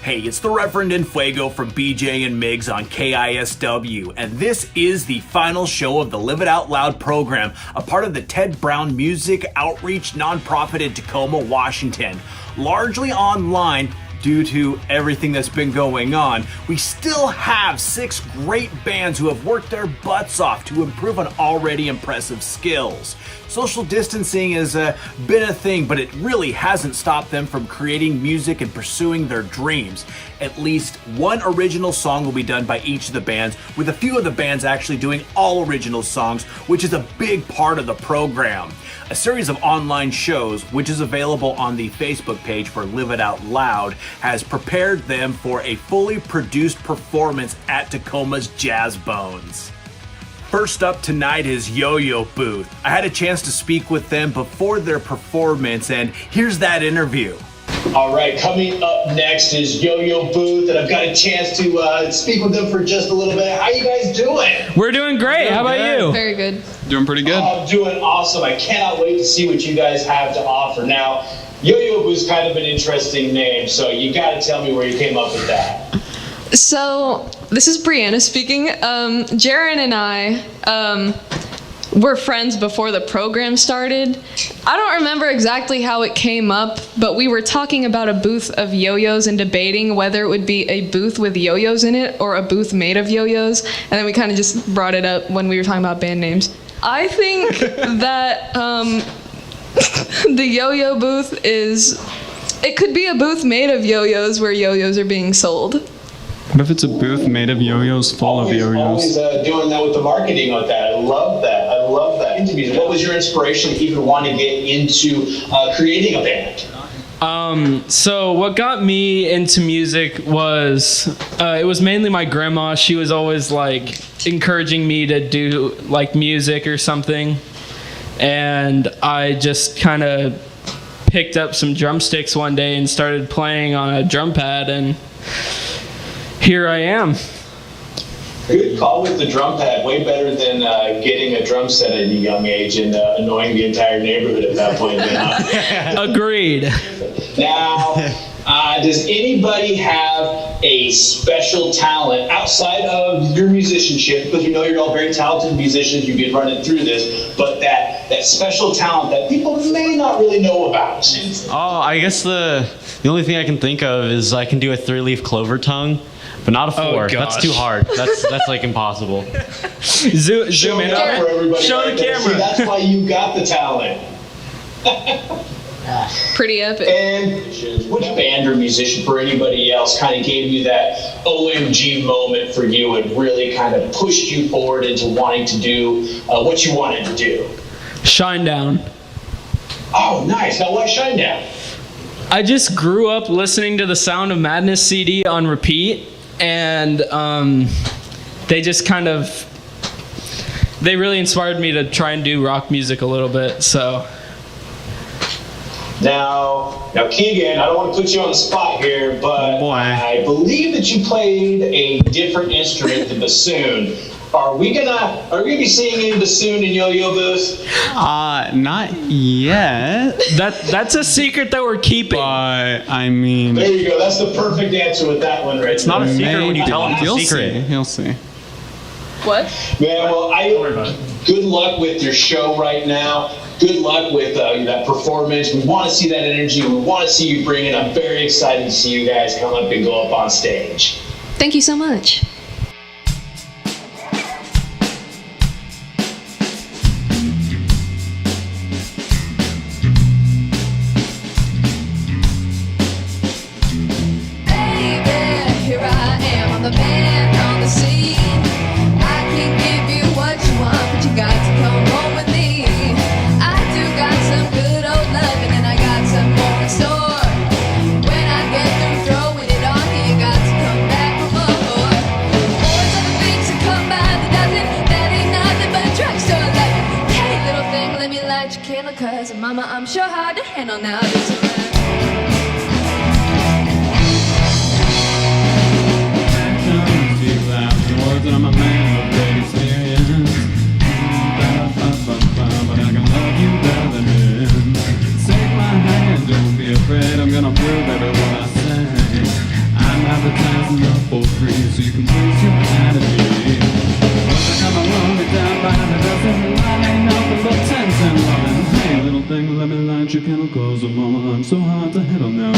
Hey, it's the Reverend in Fuego from BJ and Migs on KISW, and this is the final show of the Live It Out Loud program, a part of the Ted Brown Music Outreach nonprofit in Tacoma, Washington. Largely online due to everything that's been going on, we still have 6 great bands who have worked their butts off to improve on already impressive skills. Social distancing has been a thing, but it really hasn't stopped them from creating music and pursuing their dreams. At least one original song will be done by each of the bands, with a few of the bands actually doing all original songs, which is a big part of the program. A series of online shows, which is available on the Facebook page for Live It Out Loud, has prepared them for a fully produced performance at Tacoma's Jazz Bones. First up tonight is Yo-Yo Booth. I had a chance to speak with them before their performance, and here's that interview. All right, coming up next is Yo-Yo Booth, and I've got a chance to speak with them for just a little bit. How you guys doing? We're doing great. How about you? Very good. Doing pretty good. I'm doing awesome. I cannot wait to see what you guys have to offer. Now, Yo-Yo Booth's kind of an interesting name, so you got to tell me where you came up with that. So, this is Brianna speaking. Jaron and I were friends before the program started. I don't remember exactly how it came up, but we were talking about a booth of yo-yos and debating whether it would be a booth with yo-yos in it or a booth made of yo-yos, and then we kind of just brought it up when we were talking about band names. I think that the yo-yo booth it could be a booth made of yo-yos where yo-yos are being sold. What if it's a booth made of yo-yos, full of yo-yos? Always doing that with the marketing with that. I love that. I love that. Interviews. What was your inspiration to even want to get into creating a band? So what got me into music was, it was mainly my grandma. She was always like encouraging me to do like music or something. And I just kind of picked up some drumsticks one day and started playing on a drum pad, and here I am. Good call with the drum pad. Way better than getting a drum set at a young age and annoying the entire neighborhood at that point. Agreed. Now, does anybody have a special talent outside of your musicianship? Because we know you're all very talented musicians. You've been running through this, but that special talent that people may not really know about. Oh, I guess the only thing I can think of is I can do a 3-leaf clover tongue. But not a 4. Oh, that's too hard. That's like impossible. Zoom in on it. Show the camera. See, that's why you got the talent. Pretty epic. And which band or musician for anybody else kind of gave you that OMG moment for you and really kind of pushed you forward into wanting to do what you wanted to do? Shinedown. Oh, nice. Now, why Shinedown? I just grew up listening to the Sound of Madness CD on repeat, and they just kind of, they really inspired me to try and do rock music a little bit, so. Now, Keegan, I don't want to put you on the spot here, but I believe that you played a different instrument, the bassoon. Are we gonna be singing bassoon in Yo-Yo Booth? Not yet. That's a secret that we're keeping. But I mean, there you go. That's the perfect answer with that one, right? It's not a secret when you tell them it's a secret. You'll see. What? Man, well, good luck with your show right now. Good luck with that performance. We want to see that energy. We want to see you bring it. I'm very excited to see you guys come up and go up on stage. Thank you so much. When I get through throwing it on you. you up for free so you can place your enemy. Once I got my lonely down by the dozen, I ain't nothing but 10 cent loving. Hey, little thing, let me light your candle, cause mama, I'm so hard to handle now.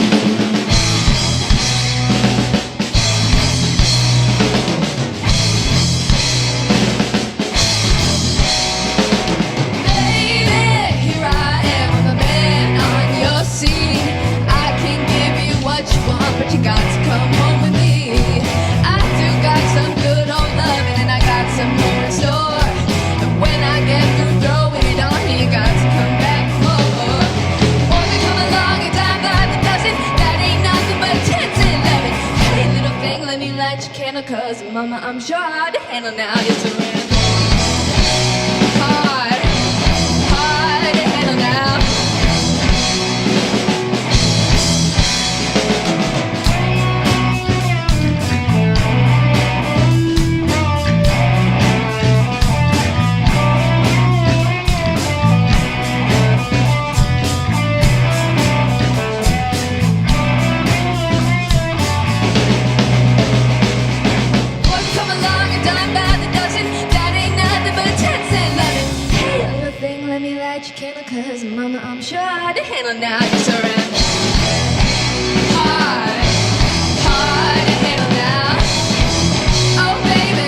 But you got to come home with me. I do got some good old loving, and I got some more in store. But when I get through throwing it on you, got to come back for more. Won't you come along and dime by the dozen? That ain't nothing but 10 and 11. Hey, little thing, let me light your candle, cause mama, I'm sure hard to handle now. You're surrounded. Hard to handle now. Cause mama, I'm sure hard to handle now. You're surrounded. Hard to handle now. Oh, baby.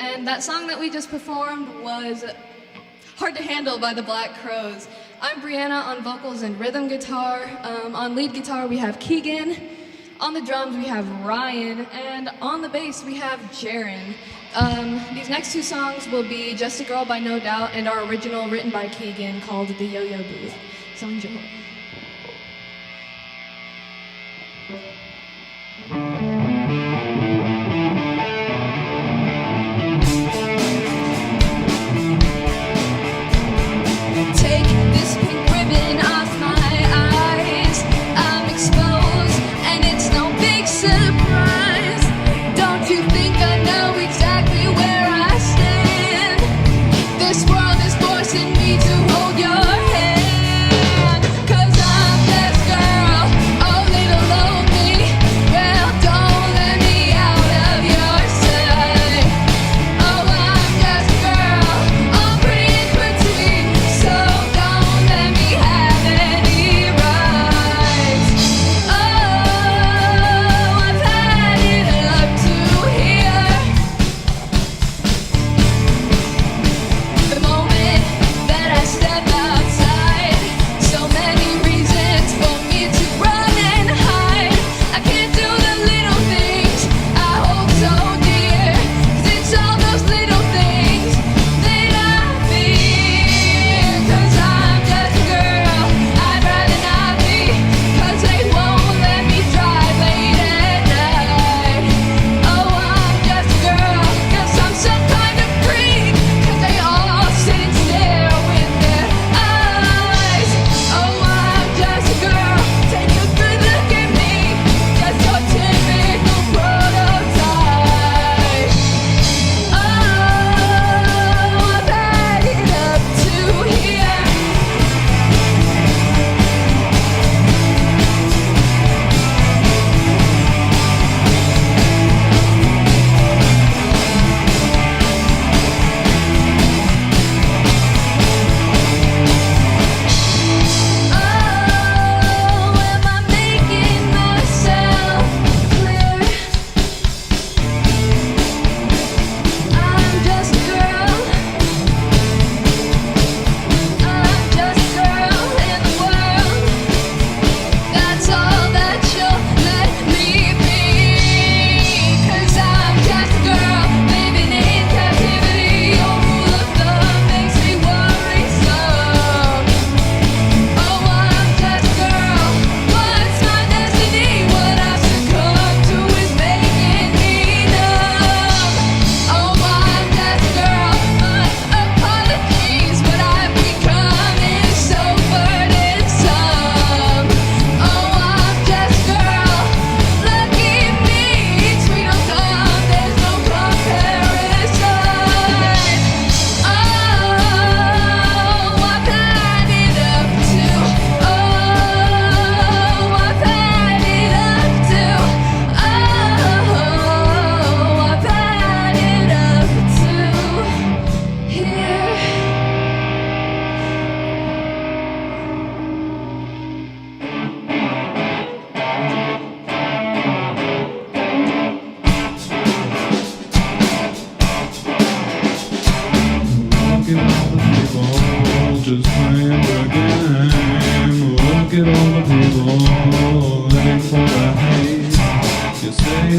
And that song that we just performed was Hard to Handle by the Black Crowes. I'm Brianna on vocals and rhythm guitar. On lead guitar we have Keegan. On the drums we have Ryan. And on the bass we have Jaren. These next two songs will be Just a Girl by No Doubt and our original written by Keegan called The Yo-Yo Booth. So enjoy. Don't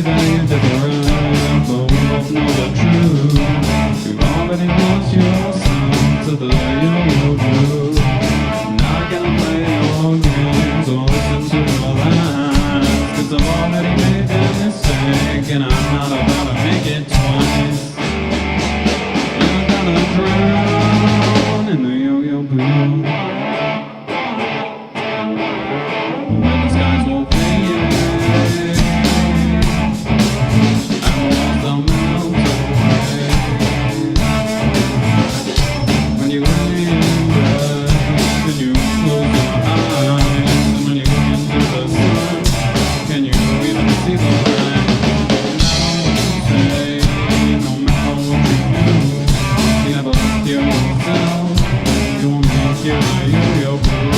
that you did the right, but we both know the truth. You've already lost yourself to the yo-yo groove. Not gonna play your games or listen to your lies, 'cause I've already made that mistake, and I'm not about to make it twice. And I'm gonna drown in the yo-yo pool. When the skies will fade and the walls don't melt away, when you lay in bed and you close your eyes, and when you look into the sun, can you even see the light? No matter what you say, no matter what you do, you never look yourself. You won't make your yo-yo blue.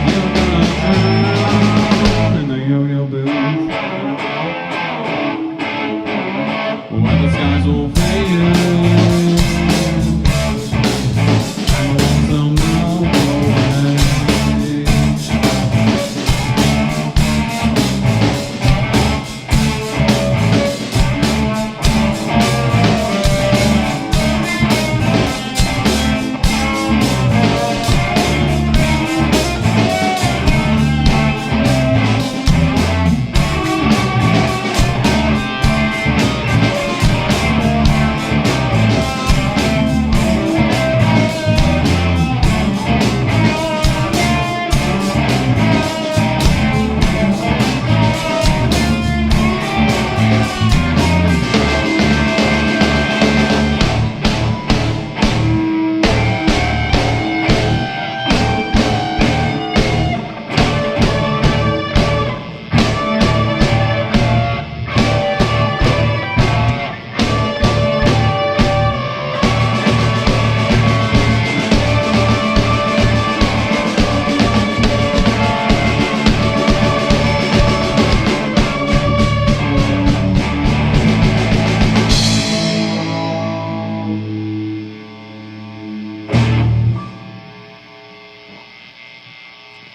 You're gonna drown in the yo-yo blue. When the skies will fade and the walls will melt away.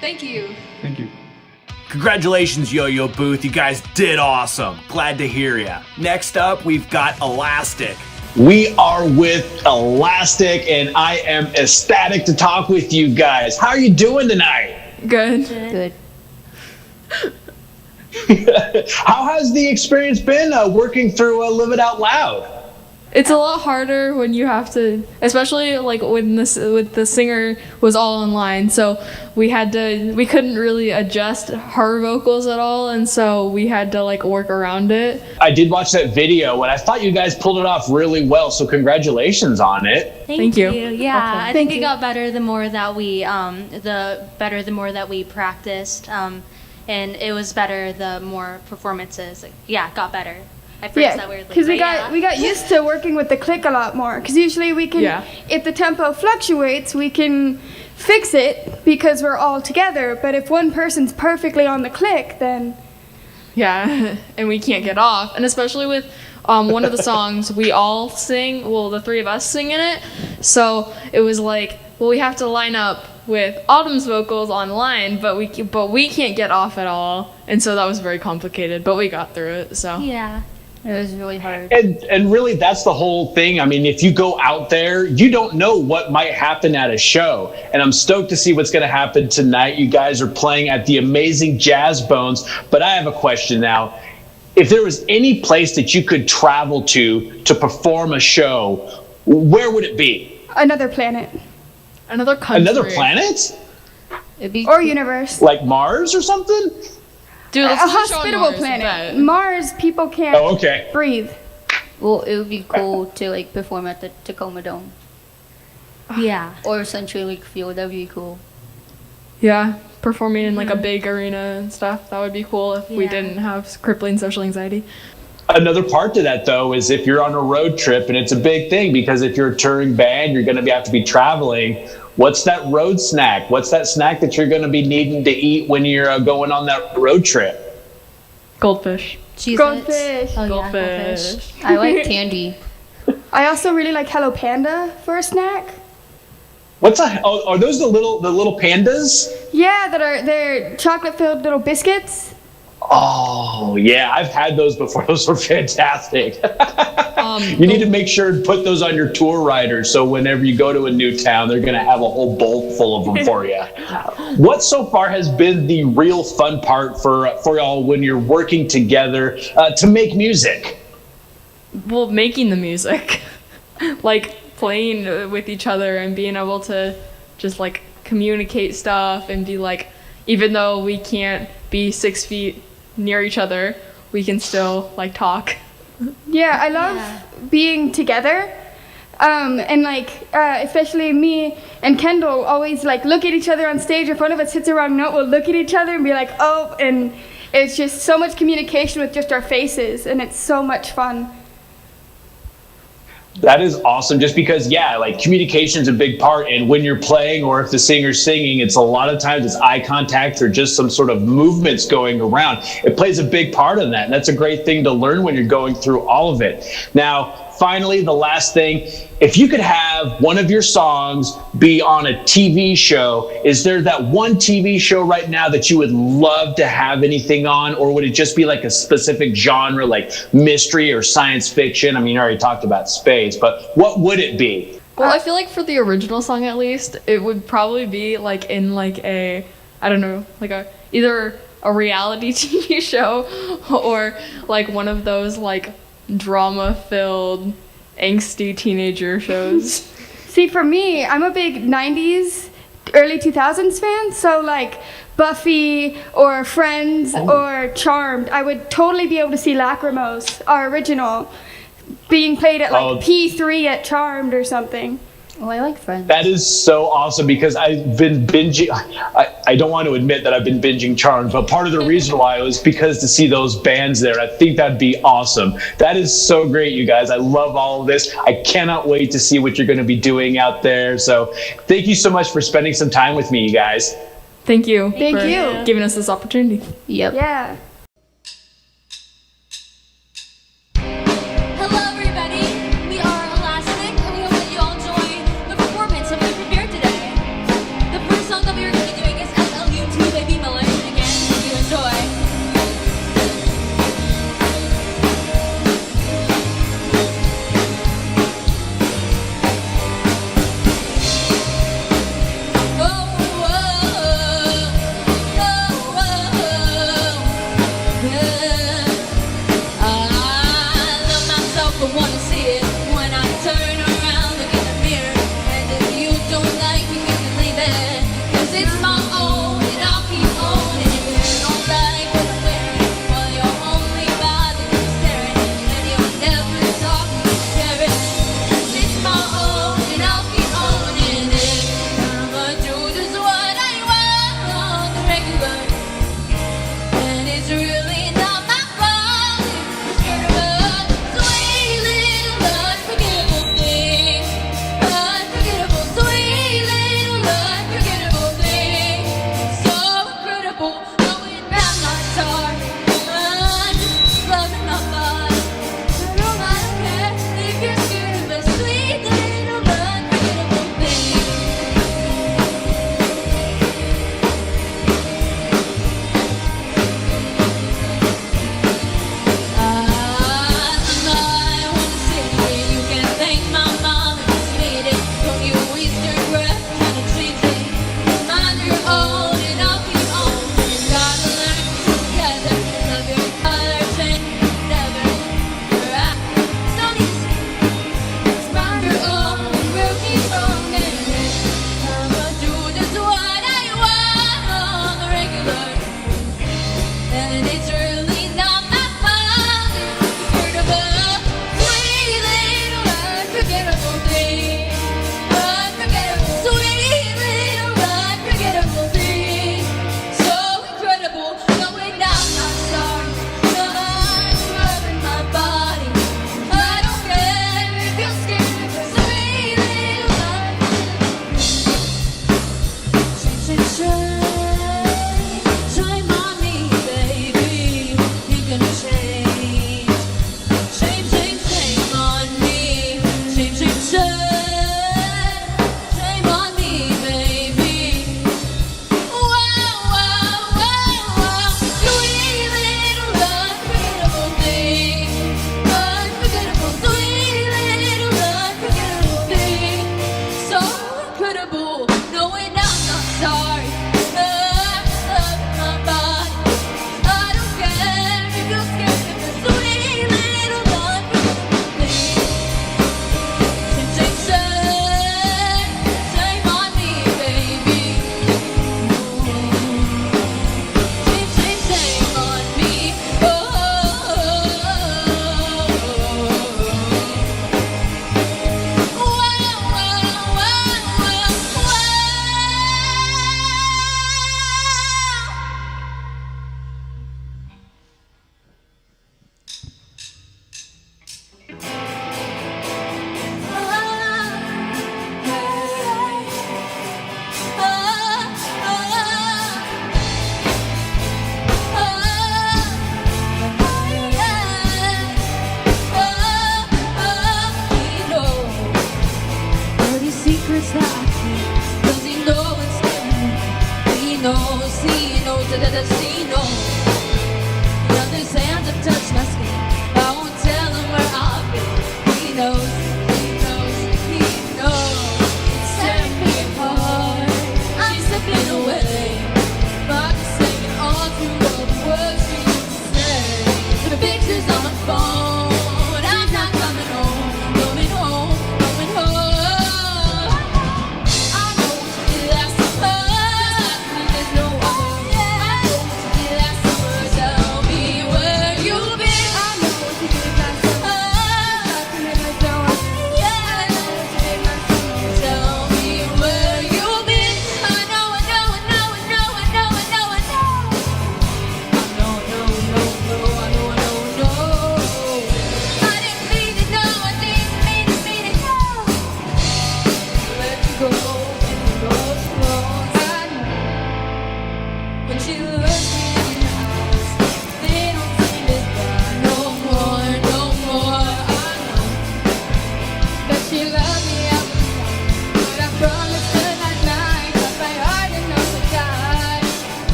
Thank you. Thank you. Congratulations, Yo-Yo Booth. You guys did awesome. Glad to hear ya. Next up, we've got Elastic. We are with Elastic, and I am ecstatic to talk with you guys. How are you doing tonight? Good. Good. How has the experience been working through Live It Out Loud? It's a lot harder when you have to, especially like when with the singer was all online. So we couldn't really adjust her vocals at all, and so we had to like work around it. I did watch that video, and I thought you guys pulled it off really well. So congratulations on it. Thank you. Yeah, I Thank think you. it got better the more that we the more that we practiced, and it was better the more performances. Yeah, it got better. I phrased that weirdly. Because but we got used to working with the click a lot more. Because usually we can, if the tempo fluctuates, we can fix it because we're all together. But if one person's perfectly on the click, then Yeah, and we can't get off. And especially with one of the songs, we all sing, well, the three of us sing in it. So it was like, well, we have to line up with Autumn's vocals online, but we can't get off at all. And so that was very complicated, but we got through it, so. Yeah, it was really hard. And really, that's the whole thing. I mean, if you go out there, you don't know what might happen at a show. And I'm stoked to see what's going to happen tonight. You guys are playing at the amazing Jazz Bones. But I have a question now. If there was any place that you could travel to perform a show, where would it be? another planet. Another country. Another planet? Or universe. Like Mars or something? Dude, A let's do a show on hospitable Mars, I planet. bet. Mars, people can't Oh, okay. breathe. Well, it would be cool to like perform at the Tacoma Dome Yeah. or CenturyLink Field. That'd be cool. Yeah, performing in like a big arena and stuff. That would be cool if we Yeah. didn't have crippling social anxiety. Another part to that, though, is if you're on a road trip, and it's a big thing because if you're a touring band, you're going to have to be traveling. What's that road snack? What's that snack that you're going to be needing to eat when you're going on that road trip? Goldfish. Cheez-Its. Goldfish. Oh, yeah, Goldfish. goldfish. I like candy. I also really like Hello Panda for a snack. What's a? Oh, are those the little pandas? Yeah, they're chocolate filled little biscuits. Oh, yeah, I've had those before. Those were fantastic. You need to make sure and put those on your tour riders so whenever you go to a new town, they're going to have a whole bowl full of them for you. What so far has been the real fun part for y'all when you're working together to make music? Well, making the music. Like playing with each other and being able to just like communicate stuff and be like, even though we can't be 6 feet near each other, we can still like talk. Yeah, I love being together. And like, especially me and Kendall always like look at each other on stage. If one of us hits a wrong note, we'll look at each other and be like, oh, and it's just so much communication with just our faces, and it's so much fun. That is awesome, just because, yeah, like communication's a big part, and when you're playing or if the singer's singing, it's a lot of times it's eye contact or just some sort of movements going around. It plays a big part in that, and that's a great thing to learn when you're going through all of it. Now, finally, the last thing, if you could have one of your songs be on a TV show, is there that one TV show right now that you would love to have anything on, or would it just be like a specific genre like mystery or science fiction? I mean, you already talked about space, but what would it be? Well, I feel like for the original song at least, it would probably be like in like a, I don't know, like either a reality TV show or like one of those like drama-filled, angsty teenager shows. See, for me, I'm a big 90s, early 2000s fan, so like Buffy or Friends or Charmed, I would totally be able to see Lacrimose, our original, being played at like P3 at Charmed or something. Oh, I like Friends. That is so awesome, because I've been binging. I don't want to admit that I've been binging Charmed, but part of the reason why was because to see those bands there. I think that'd be awesome. That is so great, you guys. I love all of this. I cannot wait to see what you're going to be doing out there. So thank you so much for spending some time with me, you guys. Thank you. Thank you. Giving us this opportunity. Yep. Yeah. Oh,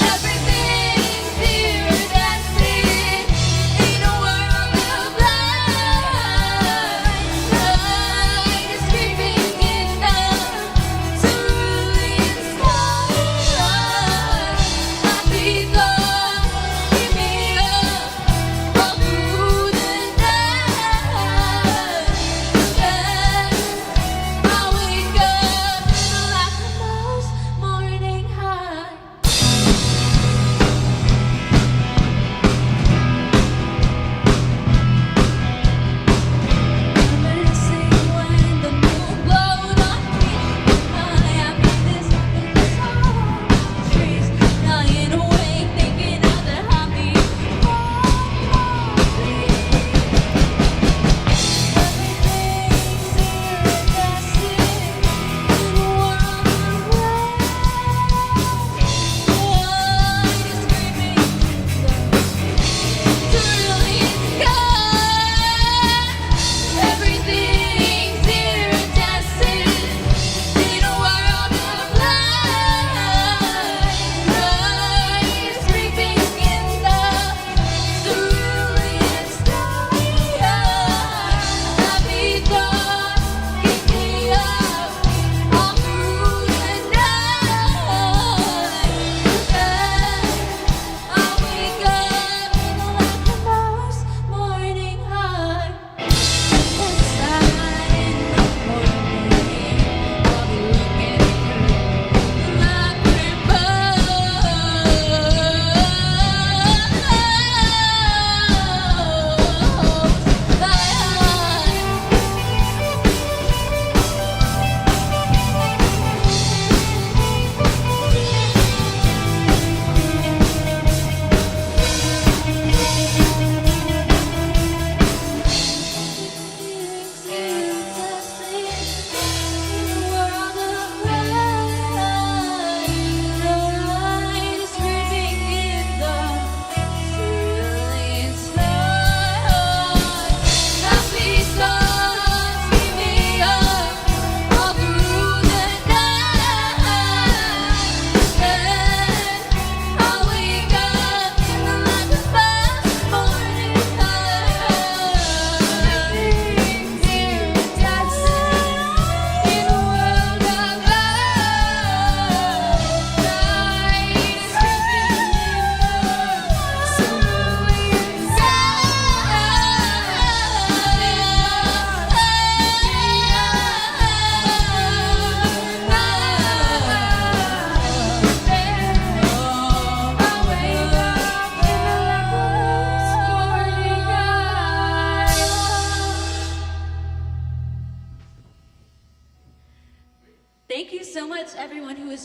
Everything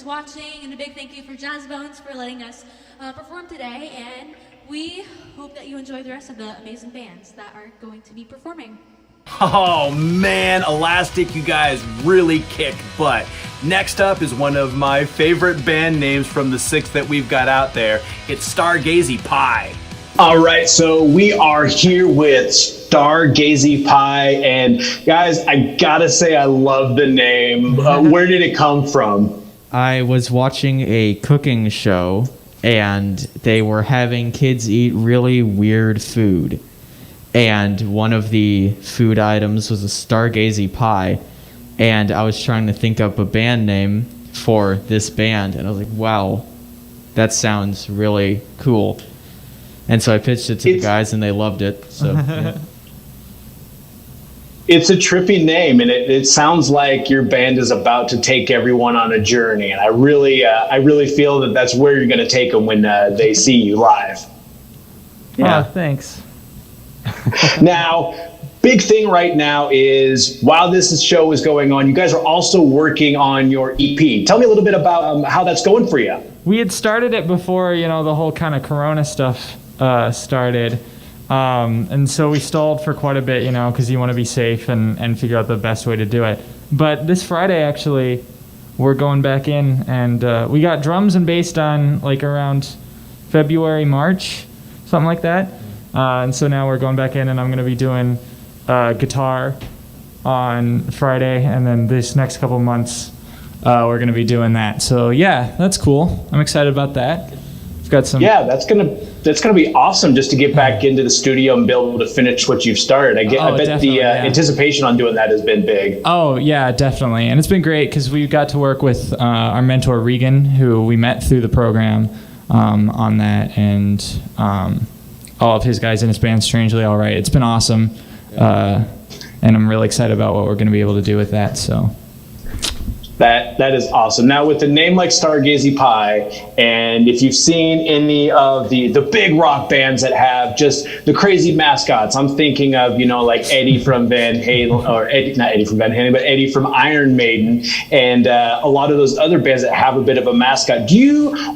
watching, and a big thank you for Jazz Bones for letting us perform today. And we hope that you enjoy the rest of the amazing bands that are going to be performing. Oh man, Elastic, you guys really kick butt. Next up is one of my favorite band names from the 6 that we've got out there. It's Stargazy Pie. All right, so we are here with Stargazy Pie, and guys, I gotta say I love the name. Where did it come from? I was watching a cooking show, and they were having kids eat really weird food. And one of the food items was a Stargazy Pie. And I was trying to think up a band name for this band. And I was like, wow, that sounds really cool. And so I pitched it to the guys, and they loved it. So yeah. It's a trippy name, and it sounds like your band is about to take everyone on a journey. And I really feel that that's where you're going to take them when they see you live. Yeah, thanks. Now, big thing right now is while this show is going on, you guys are also working on your EP. Tell me a little bit about how that's going for you. We had started it before, the whole kind of Corona stuff started. And so we stalled for quite a bit, because you want to be safe and figure out the best way to do it. But this Friday, actually, we're going back in, and we got drums and bass done like around February, March, something like that. And so now we're going back in, and I'm going to be doing guitar on Friday, and then this next couple months we're going to be doing that. So yeah, that's cool. I'm excited about that. We've got some. Yeah, that's gonna be awesome just to get back into the studio and be able to finish what you've started. I bet the anticipation on doing that has been big. Oh yeah, definitely, and it's been great because we got to work with our mentor Regan, who we met through the program on that, and all of his guys in his band, Strangely Alright. It's been awesome, and I'm really excited about what we're going to be able to do with that. So that is awesome. Now, with a name like Stargazy Pie, and if you've seen any of the big rock bands that have just the crazy mascots, I'm thinking of like Eddie from Van Halen, or not Eddie from Van Halen, but Eddie from Iron Maiden, and a lot of those other bands that have a bit of a mascot.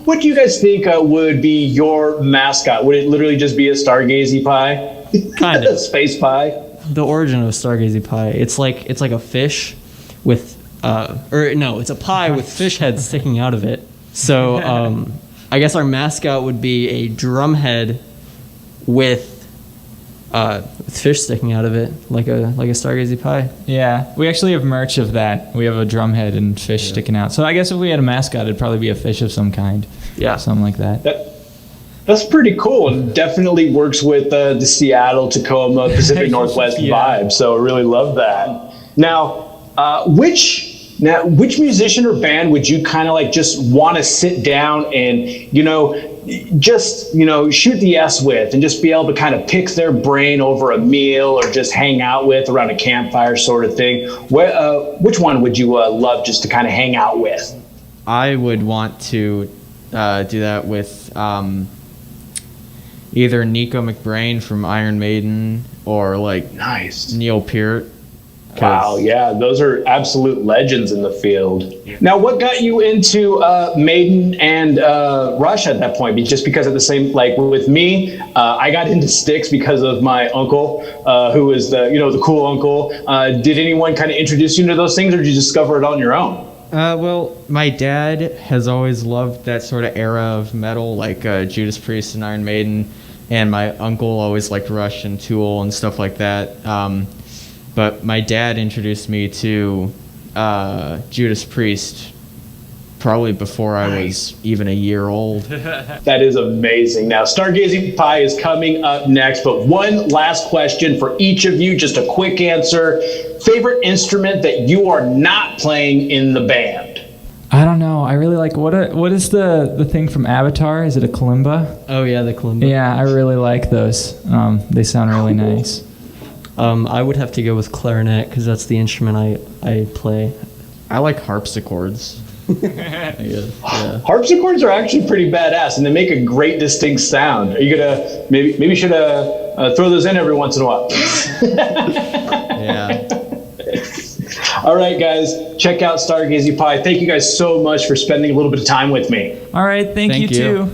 What do you guys think would be your mascot? Would it literally just be a Stargazy Pie? Kind of. Space pie? The origin of Stargazy Pie, it's like a fish with it's a pie with fish heads sticking out of it. So I guess our mascot would be a drum head with fish sticking out of it, like a Stargazy Pie. Yeah, we actually have merch of that. We have a drum head and fish sticking out. So I guess if we had a mascot, it'd probably be a fish of some kind. Yeah, something like that. That's pretty cool, and definitely works with the Seattle, Tacoma, Pacific Northwest vibe. So I really love that. Now, which musician or band would you kind of like just want to sit down and just shoot the S with, and just be able to kind of pick their brain over a meal, or just hang out with around a campfire sort of thing? Which one would you love just to kind of hang out with? I would want to do that with either Nico McBrain from Iron Maiden, or nice Neil Peart. Wow, yeah, those are absolute legends in the field. Now, what got you into Maiden and Rush at that point? Just because of the same, with me, I got into Styx because of my uncle, who was the cool uncle. Did anyone kind of introduce you to those things, or did you discover it on your own? Well, my dad has always loved that sort of era of metal, like Judas Priest and Iron Maiden, and my uncle always liked Rush and Tool and stuff like that. But my dad introduced me to Judas Priest probably before I was even a year old. That is amazing. Now, Stargazy Pie is coming up next, but one last question for each of you, just a quick answer. Favorite instrument that you are not playing in the band? I don't know. I really like, what is the thing from Avatar? Is it a kalimba? Oh yeah, the kalimba. Yeah, I really like those. They sound really nice. I would have to go with clarinet because that's the instrument I play. I like harpsichords. Yeah. Harpsichords are actually pretty badass, and they make a great distinct sound. Are you gonna maybe should throw those in every once in a while? Yeah. All right, guys, check out Stargazy Pie. Thank you guys so much for spending a little bit of time with me. All right, thank you too.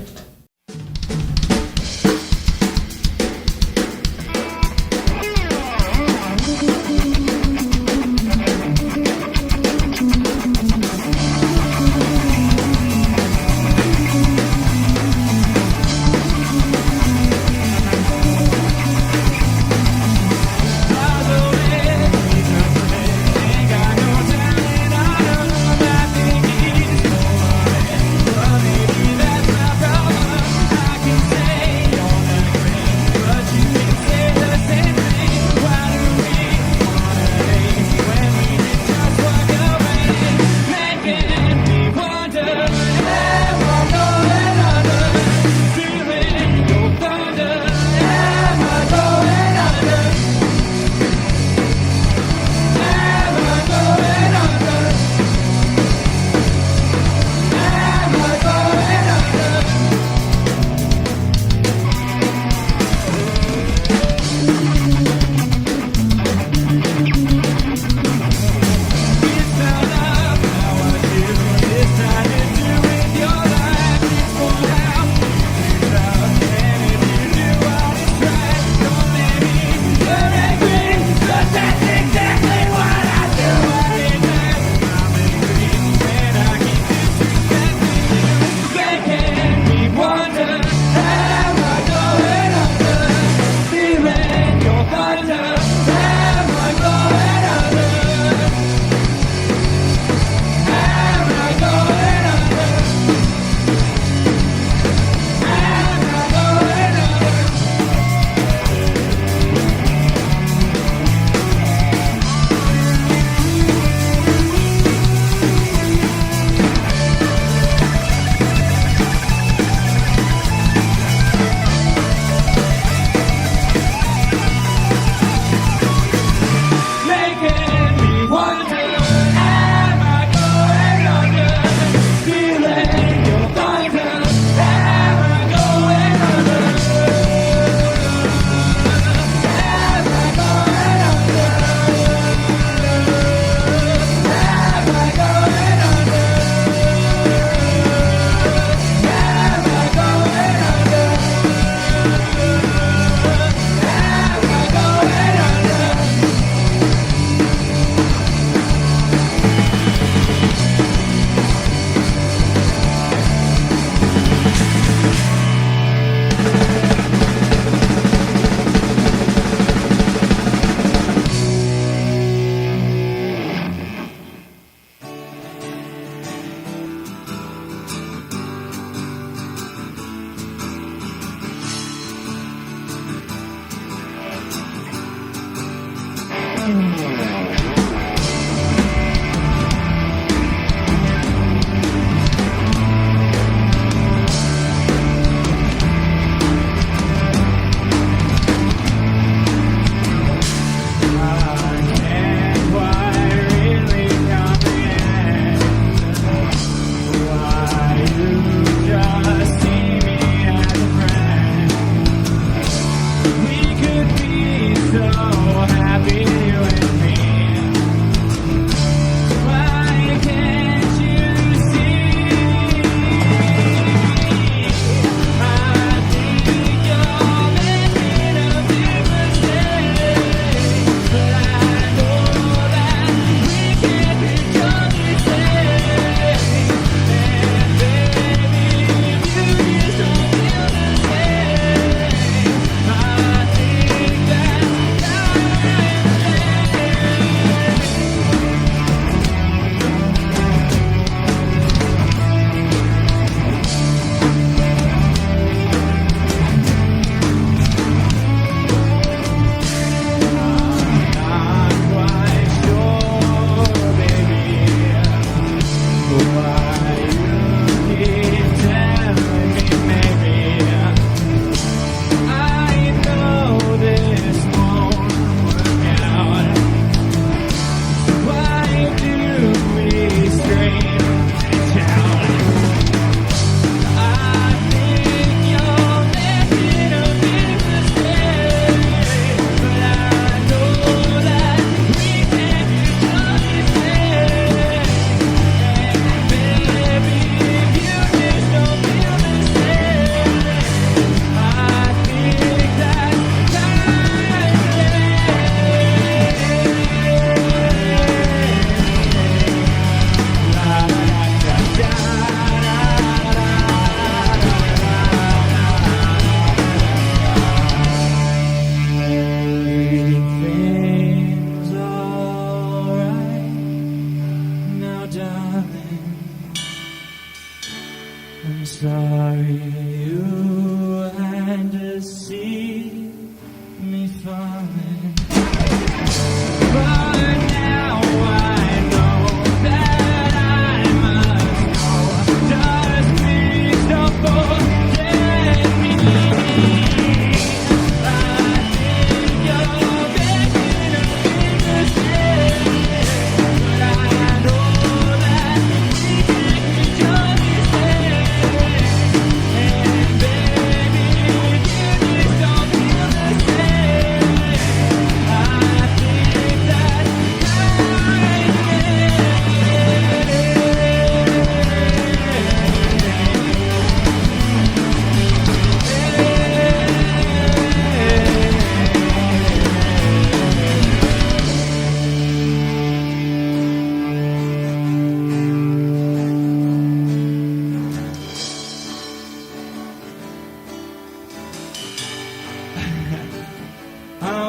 So happy you and me.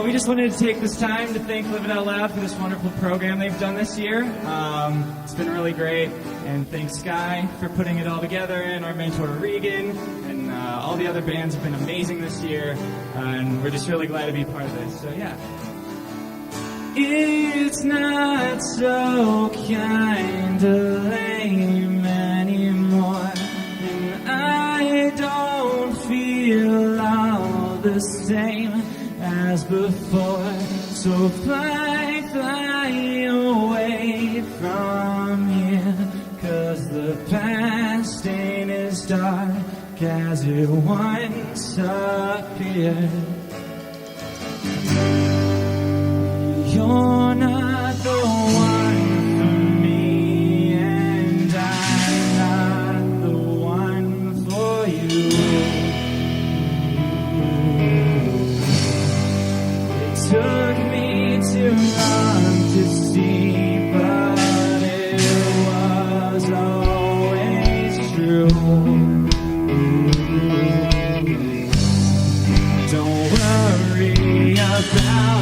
we just wanted to take this time to thank Live It Out Loud for this wonderful program they've done this year. It's been really great, and thanks Sky for putting it all together, and our mentor Regan, and all the other bands have been amazing this year, and we're just really glad to be part of this. So yeah. It's not so kind of lame anymore, and I don't feel all the same as before. So fly, fly away from here, 'cause the past ain't as dark as it once appeared. You're not the one for me, and I'm not the one for you. It took me too long to see, but it was always true. Don't worry about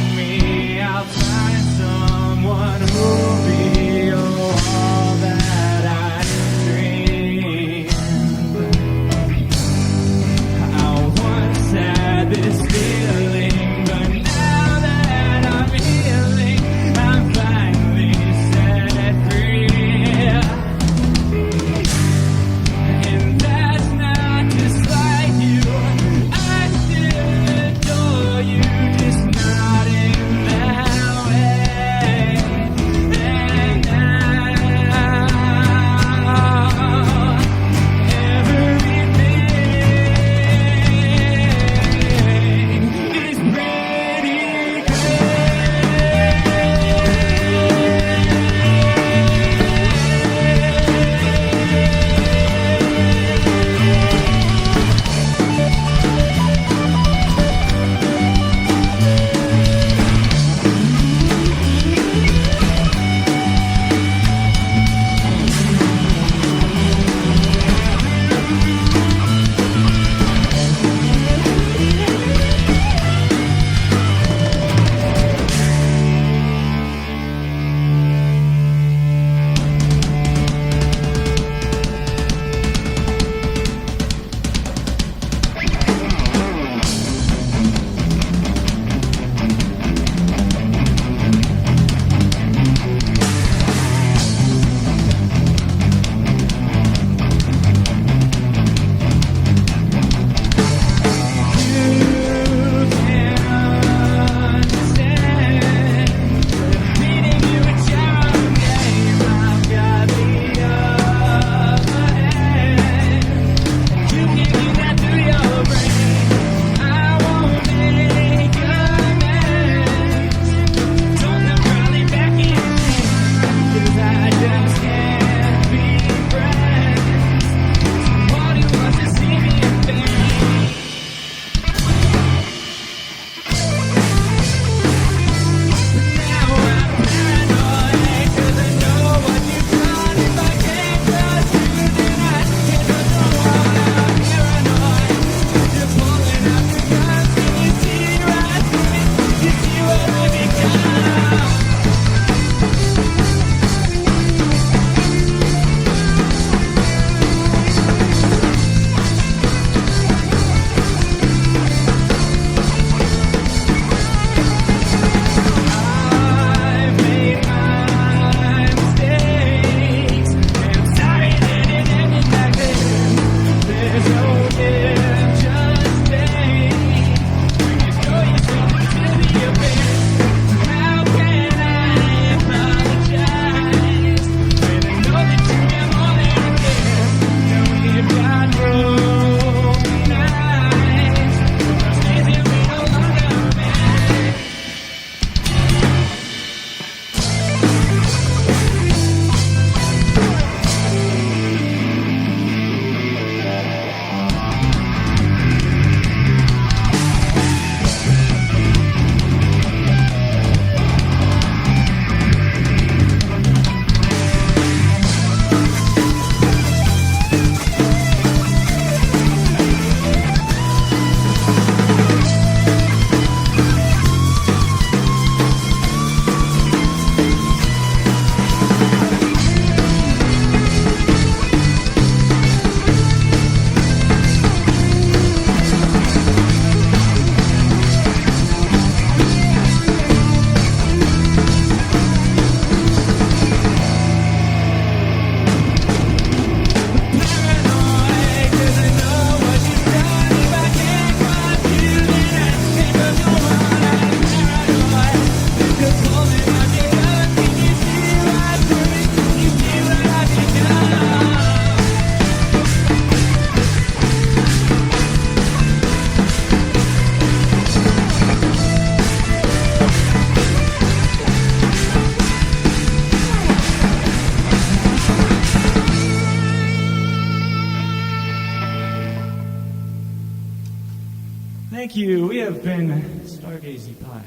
Thank you. We have been Stargazy Pie.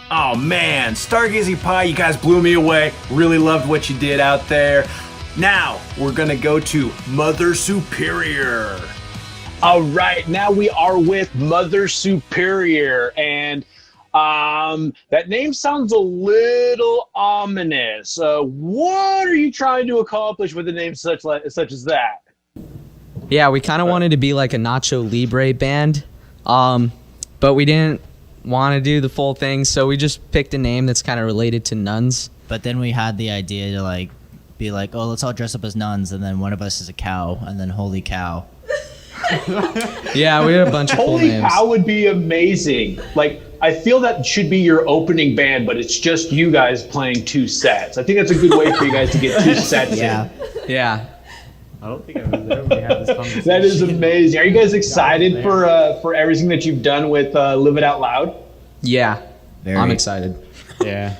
Oh man, Stargazy Pie, you guys blew me away. Really loved what you did out there. Now, we're gonna go to Mother Superior. All right, now we are with Mother Superior, and that name sounds a little ominous. What are you trying to accomplish with a name such as that? Yeah, we kind of wanted to be like a Nacho Libre band, but we didn't want to do the full thing, so we just picked a name that's kind of related to nuns. But then we had the idea to like be like, oh, let's all dress up as nuns, and then one of us is a cow, and then holy cow. Yeah, we had a bunch of cool names. Holy cow would be amazing. Like, I feel that should be your opening band, but it's just you guys playing 2 sets. I think that's a good way for you guys to get 2 sets in. Yeah. I don't think I've ever had this conversation. That is amazing. Are you guys excited for everything that you've done with Live It Out Loud? Yeah, I'm excited. Yeah.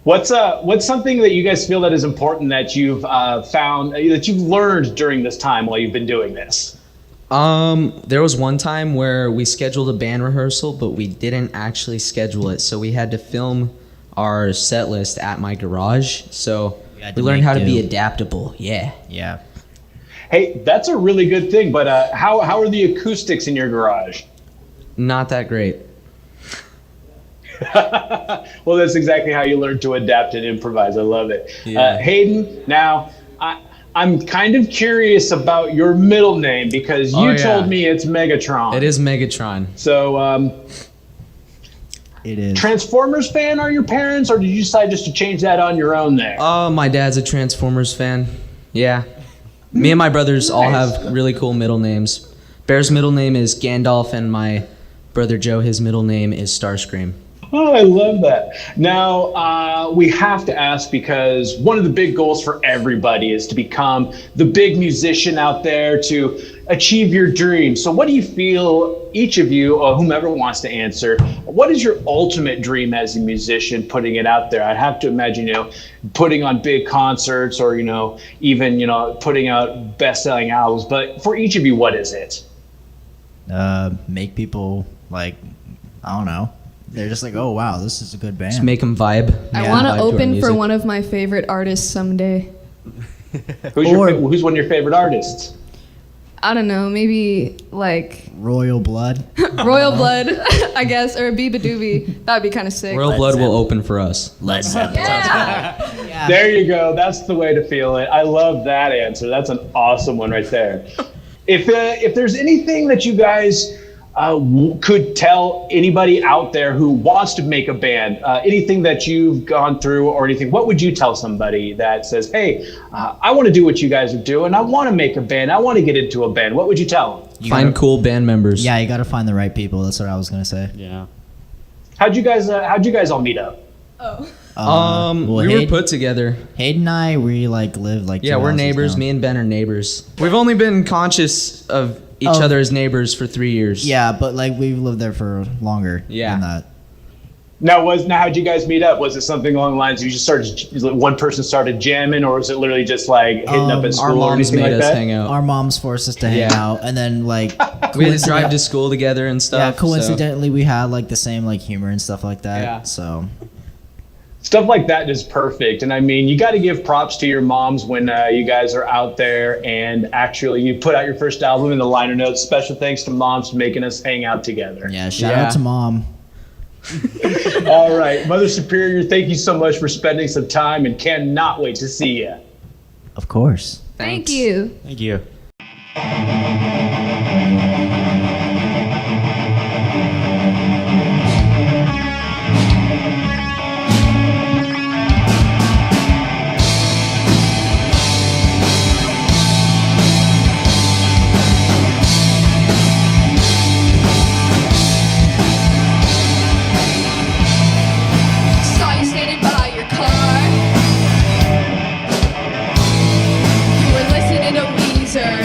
What's something that you guys feel that is important that you've found that you've learned during this time while you've been doing this? There was one time where we scheduled a band rehearsal, but we didn't actually schedule it, so we had to film our set list at my garage. So we learned how to be adaptable. Yeah. Yeah. Hey, that's a really good thing. But how are the acoustics in your garage? Not that great. Well, that's exactly how you learn to adapt and improvise. I love it. Yeah. Hayden, now I'm kind of curious about your middle name because you told me it's Megatron. It is Megatron. So, it is. Transformers fan are your parents, or did you decide just to change that on your own there? Oh, my dad's a Transformers fan. Yeah. Me and my brothers all have really cool middle names. Bear's middle name is Gandalf, and my brother Joe, his middle name is Starscream. Oh, I love that. Now, we have to ask because one of the big goals for everybody is to become the big musician out there, to achieve your dreams. So what do you feel, each of you, or whomever wants to answer, what is your ultimate dream as a musician, putting it out there? I'd have to imagine, putting on big concerts or, even, putting out best-selling albums. But for each of you, what is it? Make people, like, I don't know. They're just like, oh, wow, this is a good band. Just make them vibe. I want to open for one of my favorite artists someday. Who's one of your favorite artists? I don't know, maybe like Royal Blood. Royal Blood, I guess, or Biba Doobie. That'd be kind of sick. Royal Blood will open for us. Led Zeppelin. Yeah. There you go. That's the way to feel it. I love that answer. That's an awesome one right there. If there's anything that you guys could tell anybody out there who wants to make a band, anything that you've gone through or anything, what would you tell somebody that says, hey, I want to do what you guys are doing. I want to make a band. I want to get into a band. What would you tell them? Find cool band members. Yeah, you got to find the right people. That's what I was going to say. Yeah. How'd you guys all meet up? We were put together. Hayden and I, we live yeah, we're neighbors. Me and Ben are neighbors. We've only been conscious of each other as neighbors for 3 years. Yeah, but we've lived there for longer than that. Now, how'd you guys meet up? Was it something along the lines of you just started, one person started jamming, or was it literally just like hitting up at school? Our moms made us that? hang out. Our moms forced us to hang out, and then we had to drive to school together and stuff. Yeah, coincidentally, we had the same humor and stuff like that. Yeah. So. Stuff like that is perfect. And I mean, you got to give props to your moms when you guys are out there and actually you put out your first album in the liner notes. Special thanks to moms for making us hang out together. Yeah, shout out to mom. All right, Mother Superior, thank you so much for spending some time and cannot wait to see you. Of course. Thank you. Thank you. Saw you standing by your car. You were listening to Weezer.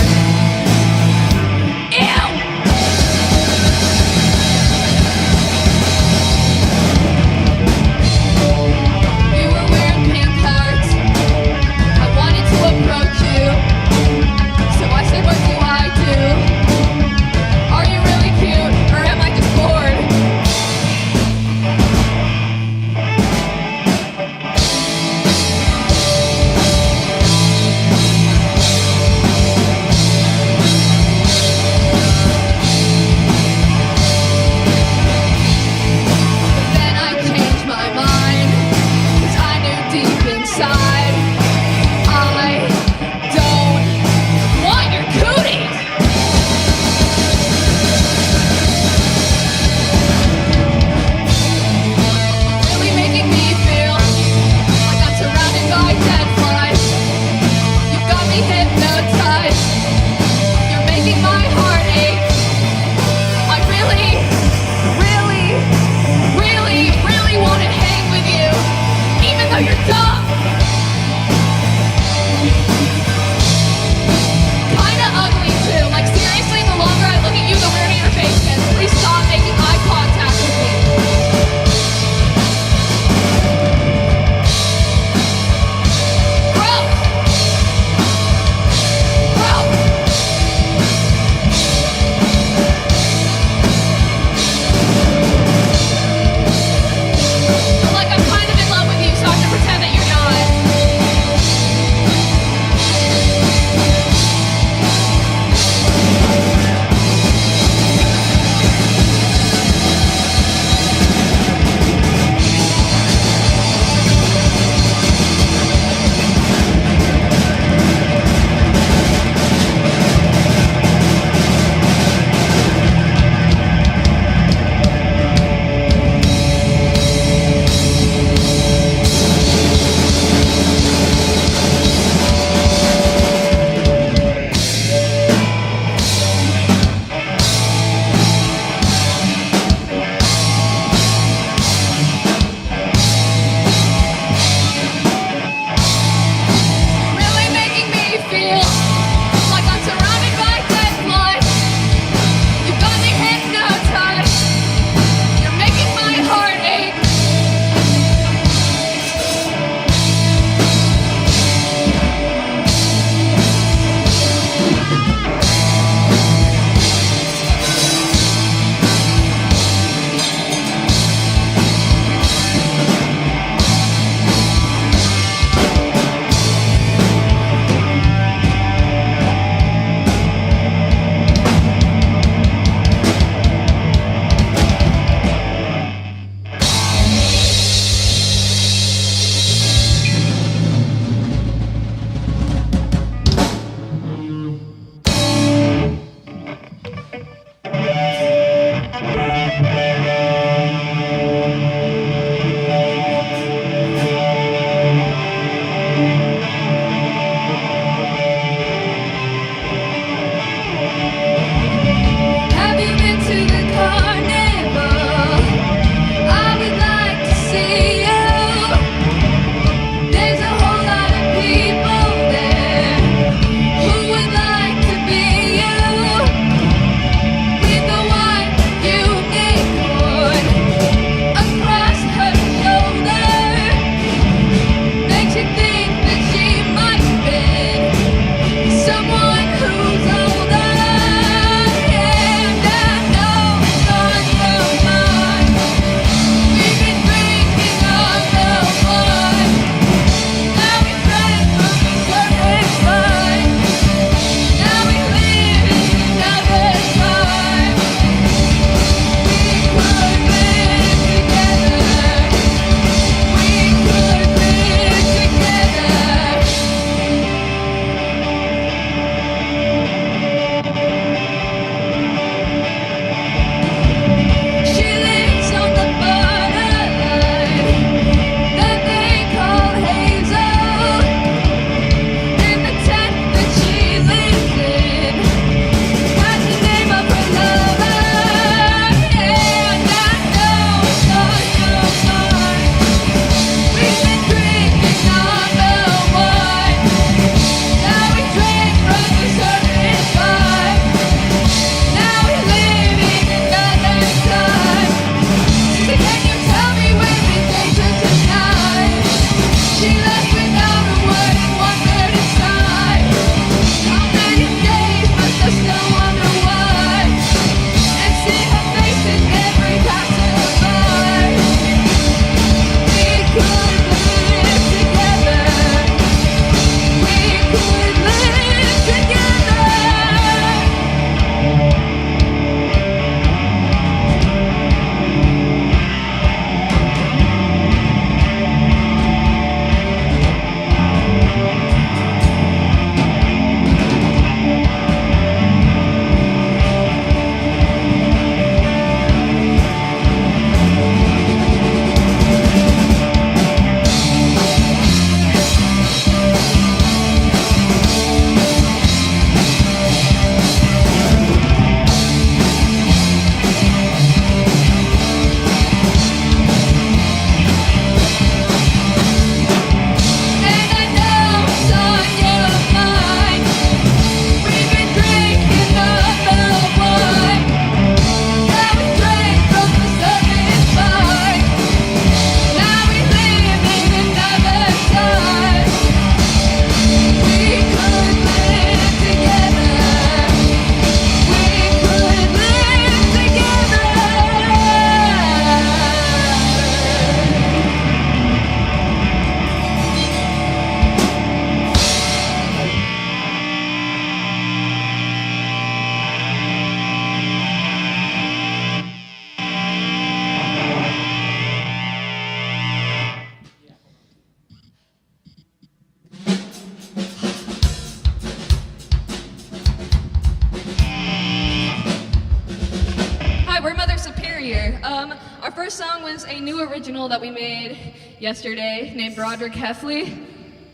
Our first song was a new original that we made yesterday named Roderick Heffley.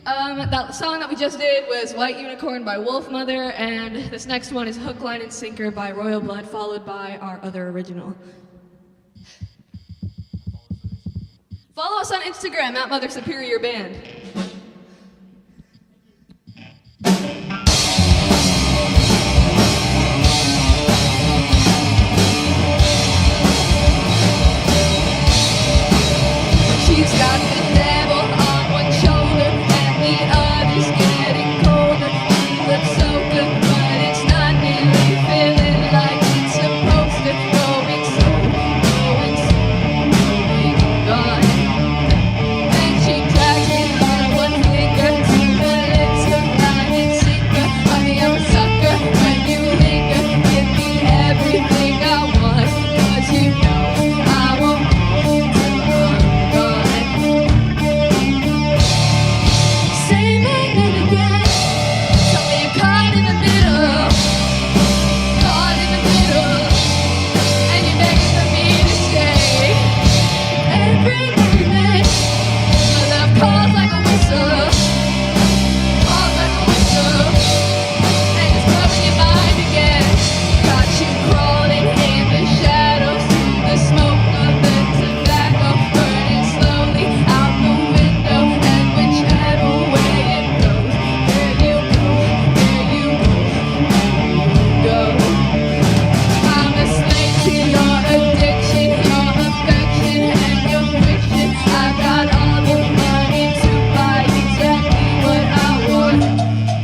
That song that we just did was White Unicorn by Wolf Mother, and this next one is Hook, Line, and Sinker by Royal Blood, followed by our other original. Follow us on Instagram at Mother Superior Band. She's got the devil on one shoulder and the other's getting colder. She looks so good, but it's not nearly feeling like it's supposed to. Going gone. And she drags me by one finger to my lips, hook, line, and sinker. Honey, I'm a sucker when you linger. Give me everything I want, 'cause you know I won't hold till I'm gone. Say my name again. Tell me you're caught in the middle. Caught in the middle. And you're begging for me to stay. Every now and then, my love calls like a whistle. Calls like a whistle. And it's blowing your mind again. Got you crawling in the shadows through the smoke of the tobacco, burning slowly out the window. And whichever way it goes, there you go, there you go, there you go. I'm a slave to your addiction, your affection, and your fiction. I've got all the money to buy exactly what I want,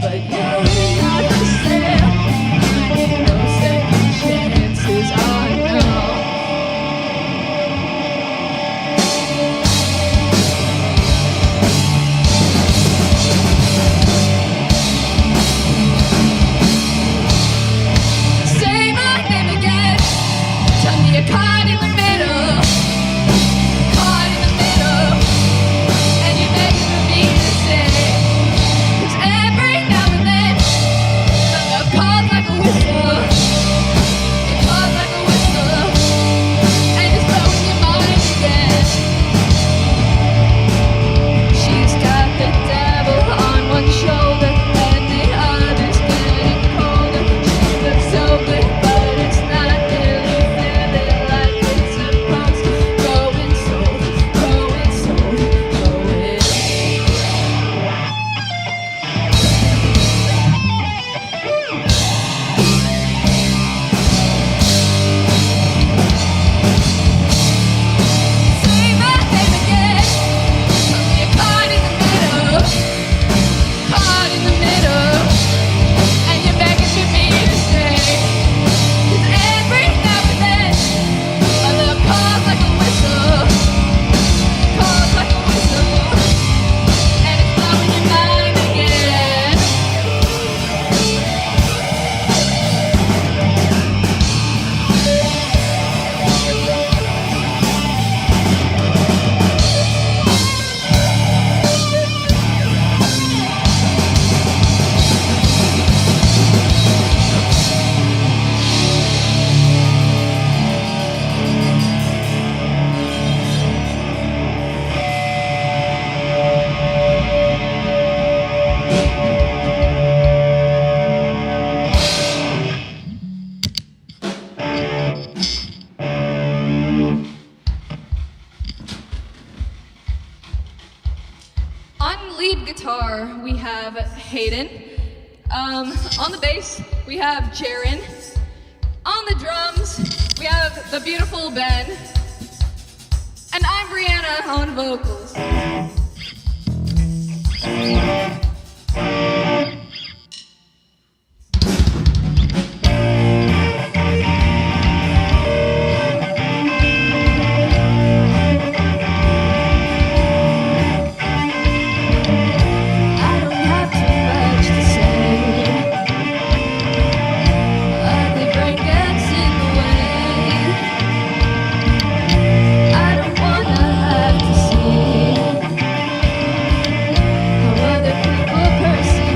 but you're not for sale. I need no second chances, I know. Say my name again. Tell me you're caught in the middle. Caught in the middle. And you're begging for me to stay. 'Cause every now and then, my love calls like a whistle. It calls like a whistle. And it's blowing your mind again. She's got the devil on one shoulder and the other's getting colder. She looks so good, but it's not really feeling like it's supposed to. Going sold, going sold, going. Say my name again. Tell me you're caught in the middle. Caught in the middle. And you're begging for me to stay. 'Cause every now and then, my love calls like a whistle. Calls like a whistle. And it's blowing your mind again. On lead guitar, we have Hayden. On the bass, we have Jaren. On the drums, we have the beautiful Ben. And I'm Brianna on vocals. I don't have too much to say. Ugly brain gets in the way. I don't wanna have to see how other people perceive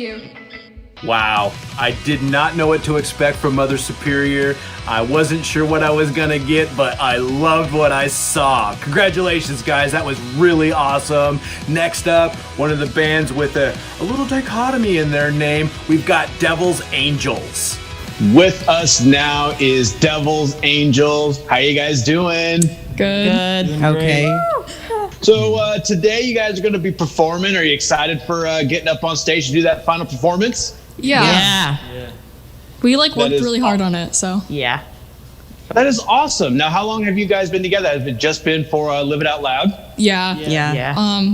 you. Wow, I did not know what to expect from Mother Superior. I wasn't sure what I was gonna get, but I loved what I saw. Congratulations, guys, that was really awesome. Next up, one of the bands with a little dichotomy in their name, we've got Devil's Angels. With us now is Devil's Angels. How you guys doing? Good. Okay. So today you guys are going to be performing. Are you excited for getting up on stage to do that final performance? Yeah. We worked really hard on it, so. Yeah. That is awesome. Now, how long have you guys been together? Has it just been for Live It Out Loud? Yeah.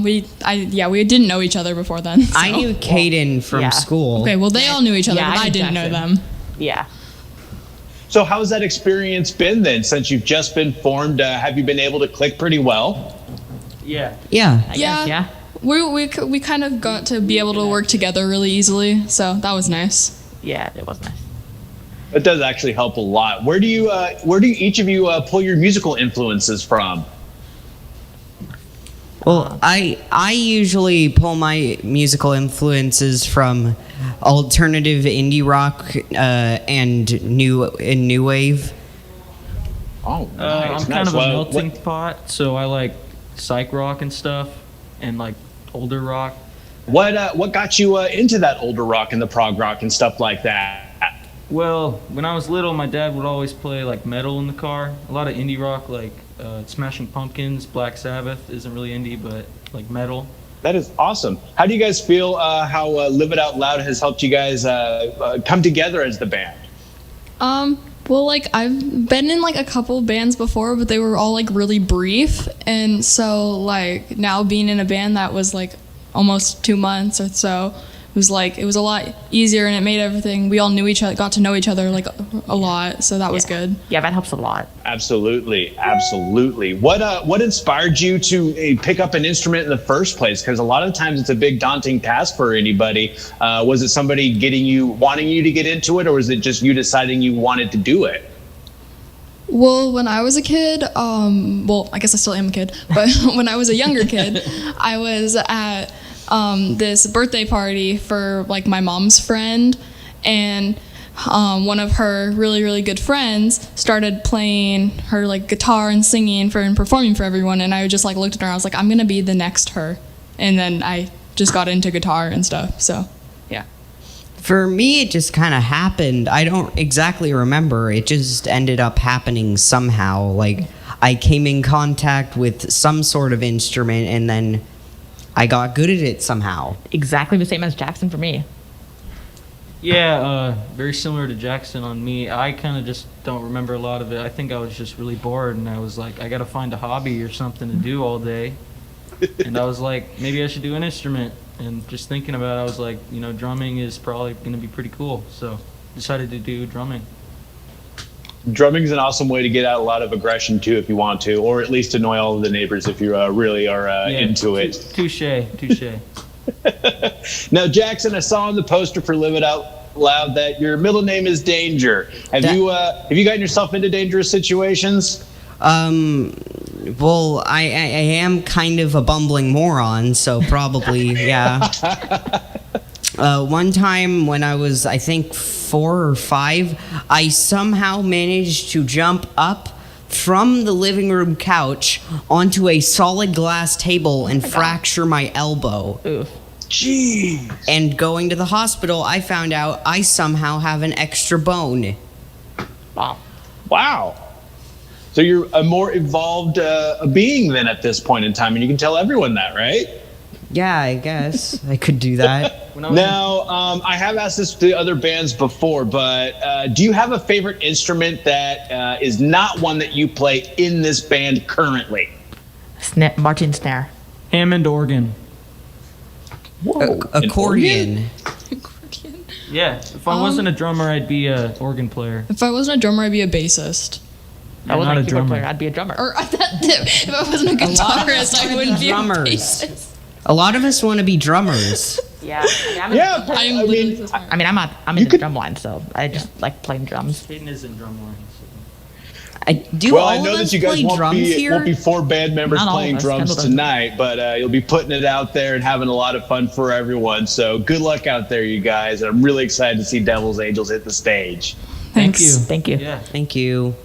We didn't know each other before then. So. I knew Caden from school. Okay, well they all knew each other, but I didn't know them. Yeah. So how's that experience been then? Since you've just been formed, have you been able to click pretty well? Yeah. Yeah. We kind of got to be able to work together really easily, so that was nice. Yeah, it was nice. It does actually help a lot. Where do each of you pull your musical influences from? Well, I usually pull my musical influences from alternative indie rock and new wave. Oh, nice. I'm kind of a melting pot, so I like psych rock and stuff, and like older rock. What got you into that older rock and the prog rock and stuff like that? Well, when I was little, my dad would always play like metal in the car. A lot of indie rock, like Smashing Pumpkins, Black Sabbath isn't really indie, but like metal. That is awesome. How do you guys feel how Live It Out Loud has helped you guys come together as the band? Well, I've been in a couple bands before, but they were all really brief, and so now being in a band that was almost 2 months or so, it was a lot easier, and it made everything, we all knew each other, got to know each other a lot, so that was good. Yeah, that helps a lot. Absolutely. What inspired you to pick up an instrument in the first place? Because a lot of times it's a big daunting task for anybody. Was it somebody wanting you to get into it, or was it just you deciding you wanted to do it? Well, when I was a kid, I guess I still am a kid, but when I was a younger kid, I was at this birthday party for my mom's friend, and one of her really, really good friends started playing her guitar and singing and performing for everyone, and I just looked at her and I was like, I'm gonna be the next her, and then I just got into guitar and stuff, so yeah. For me, it just kind of happened. I don't exactly remember. It just ended up happening somehow. I came in contact with some sort of instrument, and then I got good at it somehow. Exactly the same as Jackson for me. Yeah, very similar to Jackson on me. I kind of just don't remember a lot of it. I think I was just really bored, and I was like, I gotta find a hobby or something to do all day. And I was like, maybe I should do an instrument. And just thinking about it, I was like, drumming is probably going to be pretty cool. So decided to do drumming. Drumming is an awesome way to get out a lot of aggression too, if you want to, or at least annoy all of the neighbors if you really are into it. Touche. Now, Jackson, I saw on the poster for Live It Out Loud that your middle name is Danger. Have you gotten yourself into dangerous situations? Well, I am kind of a bumbling moron, so probably, yeah. One time when I was, I think, 4 or 5, I somehow managed to jump up from the living room couch onto a solid glass table and fracture my elbow. Ooh. Jeez. And going to the hospital, I found out I somehow have an extra bone. Wow. So you're a more evolved being then at this point in time, and you can tell everyone that, right? Yeah, I guess I could do that. Now, I have asked this to the other bands before, but do you have a favorite instrument that is not one that you play in this band currently? Marching snare. Hammond organ. Whoa. Accordion. Yeah, if I wasn't a drummer, I'd be an organ player. If I wasn't a drummer, I'd be a bassist. If I wasn't a keyboard player, I'd be a drummer. Or if I wasn't a guitarist, I would be a bassist. A lot of us want to be drummers. Yeah. I'm in the drum line, so I just like playing drums. Hayden is in drum line. Well, I know that you guys won't be 4 band members playing drums tonight, but you'll be putting it out there and having a lot of fun for everyone. So good luck out there, you guys. And I'm really excited to see Devil's Angels hit the stage. Thank you. Yeah. Thank you.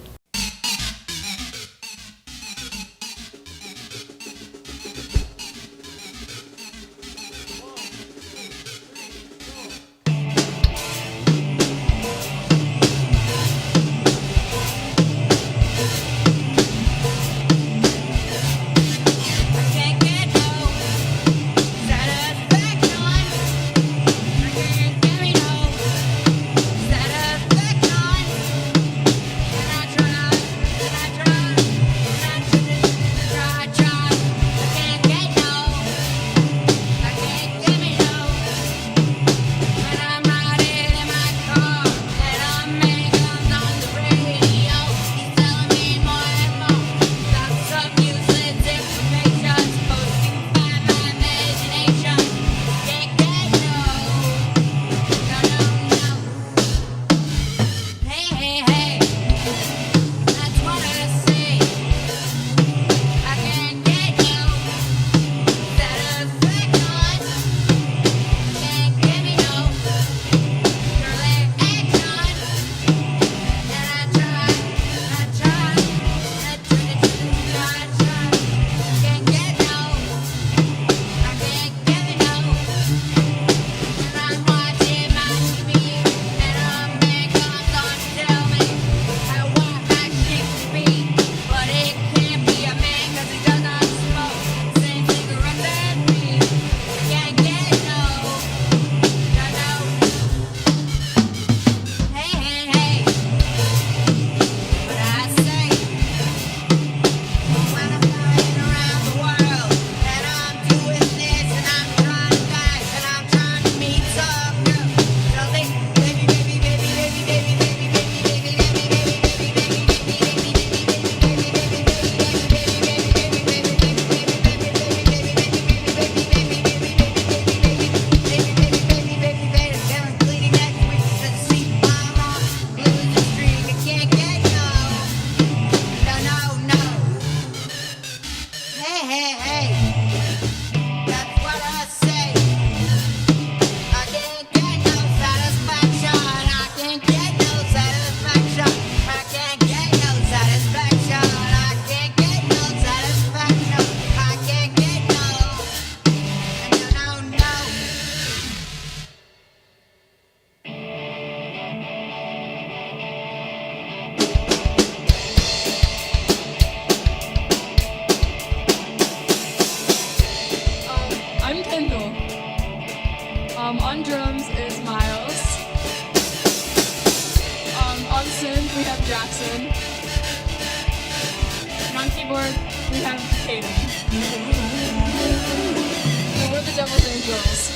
On drums is Miles. On synth we have Jackson. And on keyboard we have Kaden. And we're the Devil's Angels.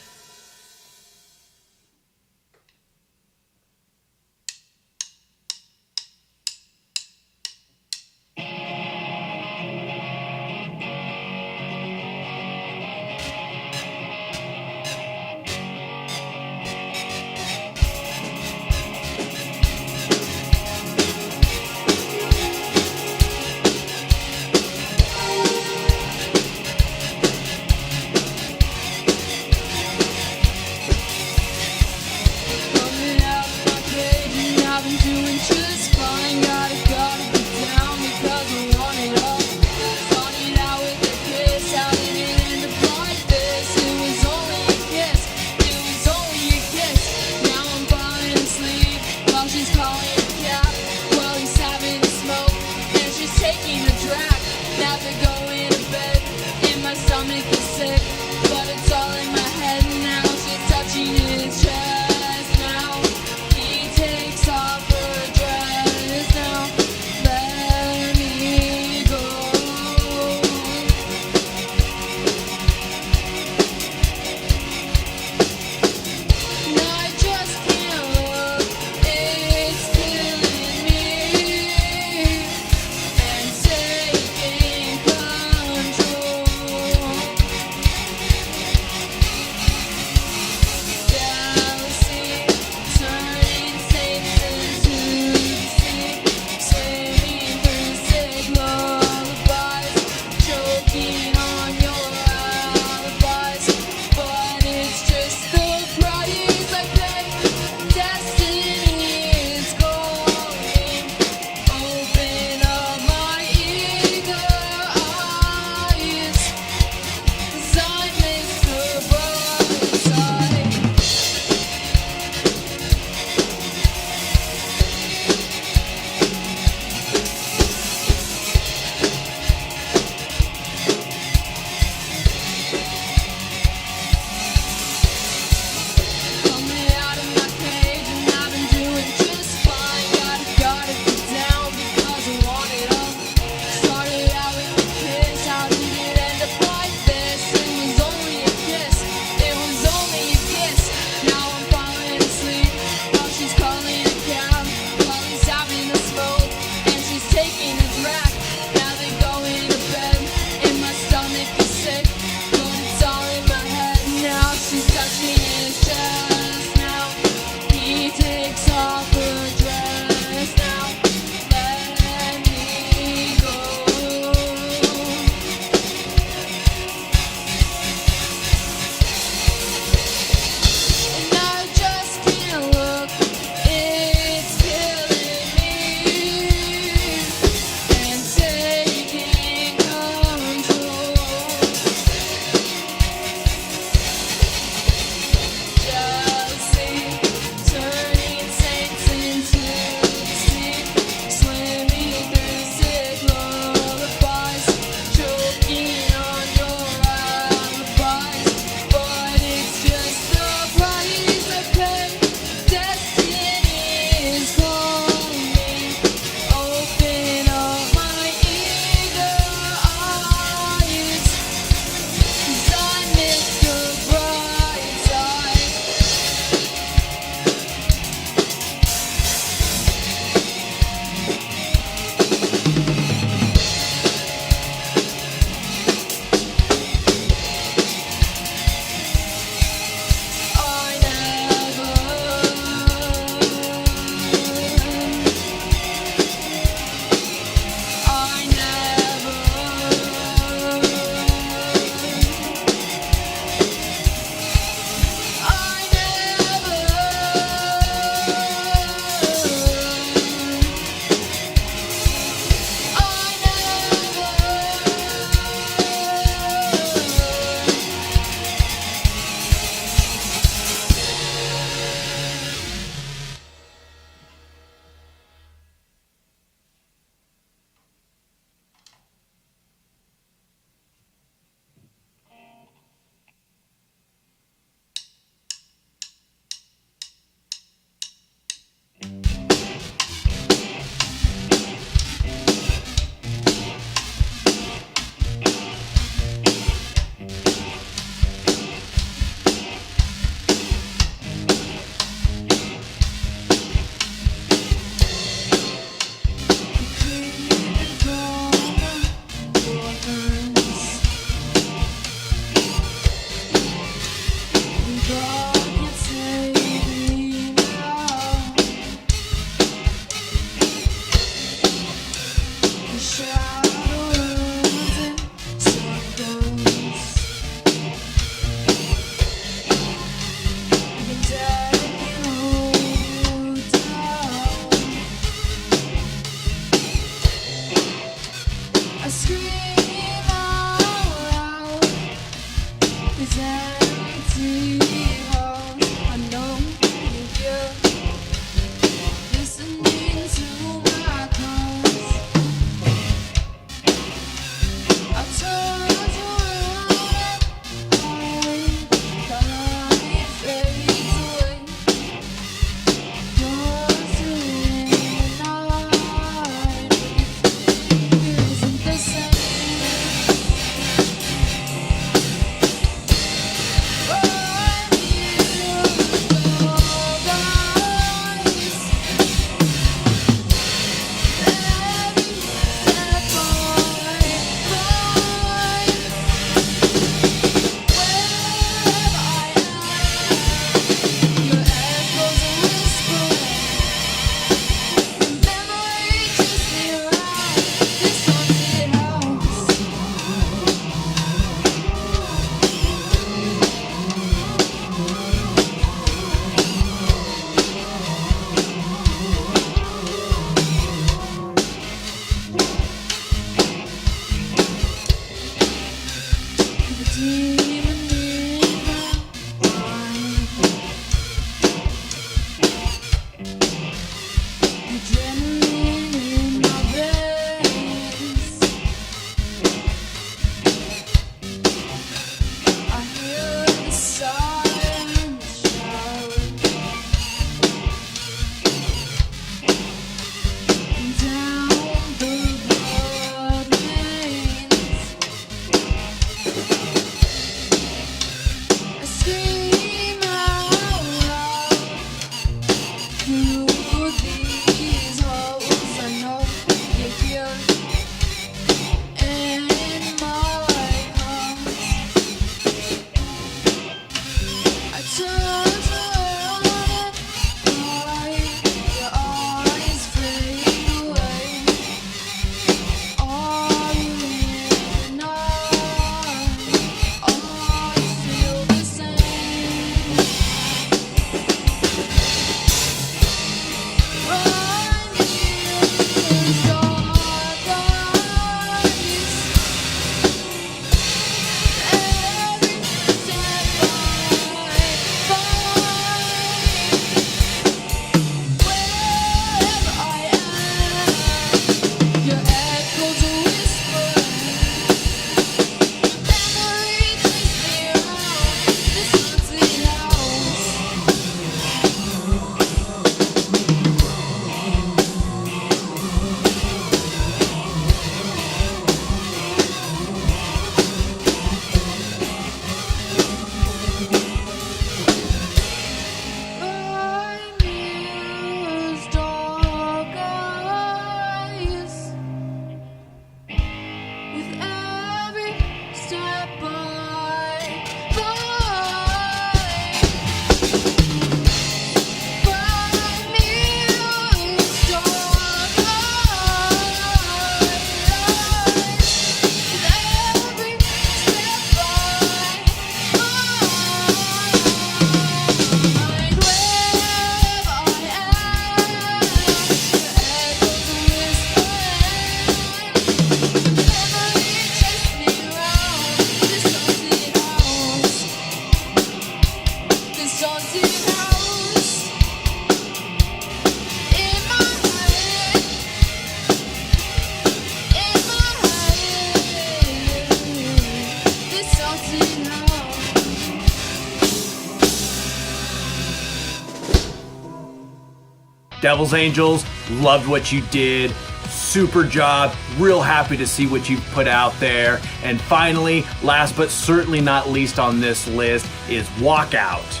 Devil's Angels, loved what you did. Super job. Real happy to see what you've put out there. And finally, last but certainly not least on this list is Walkout.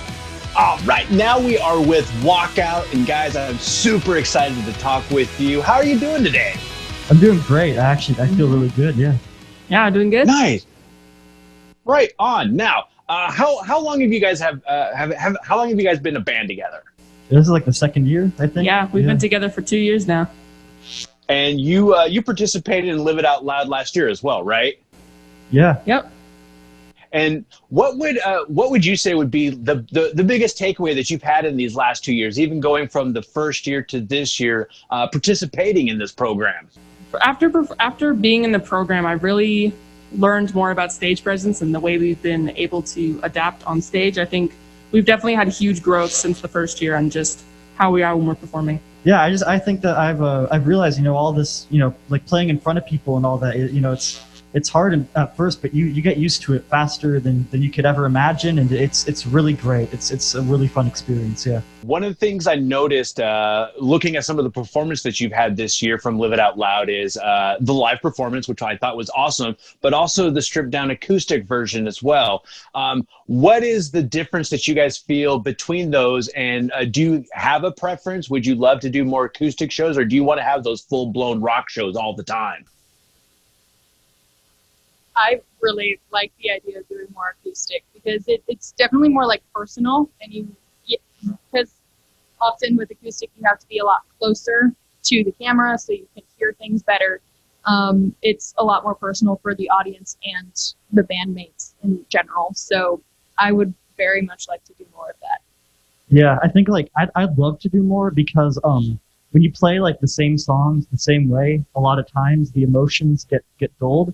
All right, now we are with Walkout. And guys, I'm super excited to talk with you. How are you doing today? I'm doing great. I feel really good, yeah. Yeah, doing good. Nice. Right on. Now, how long have you guys how long have you guys been a band together? This is like the second year, I think. Yeah, we've been together for 2 years now. And you participated in Live It Out Loud last year as well, right? Yeah. Yep. And what would you say would be the biggest takeaway that you've had in these last 2 years, even going from the first year to this year, participating in this program? After being in the program, I really learned more about stage presence and the way we've been able to adapt on stage. I think we've definitely had huge growth since the first year on just how we are when we're performing. Yeah, I think that I've realized, all this, like playing in front of people and all that, it's hard at first, but you get used to it faster than you could ever imagine, and it's really great. It's a really fun experience. Yeah. One of the things I noticed looking at some of the performance that you've had this year from Live It Out Loud is the live performance, which I thought was awesome, but also the stripped down acoustic version as well. What is the difference that you guys feel between those, and do you have a preference? Would you love to do more acoustic shows, or do you want to have those full blown rock shows all the time? I really like the idea of doing more acoustic because it's definitely more like personal, and because often with acoustic you have to be a lot closer to the camera so you can hear things better. It's a lot more personal for the audience and the bandmates in general. So I would very much like to do more of that. Yeah, I think I'd love to do more because when you play like the same songs the same way, a lot of times the emotions get dulled.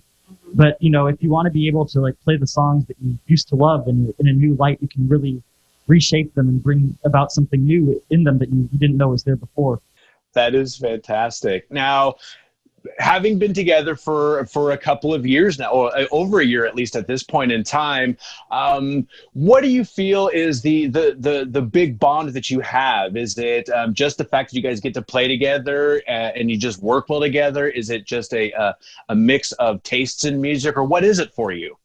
But, if you want to be able to like play the songs that you used to love in a new light, you can really reshape them and bring about something new in them that you didn't know was there before. That is fantastic. Now, having been together for a couple of years now, or over a year at least at this point in time, what do you feel is the big bond that you have? Is it just the fact that you guys get to play together and you just work well together? Is it just a mix of tastes in music, or what is it for you?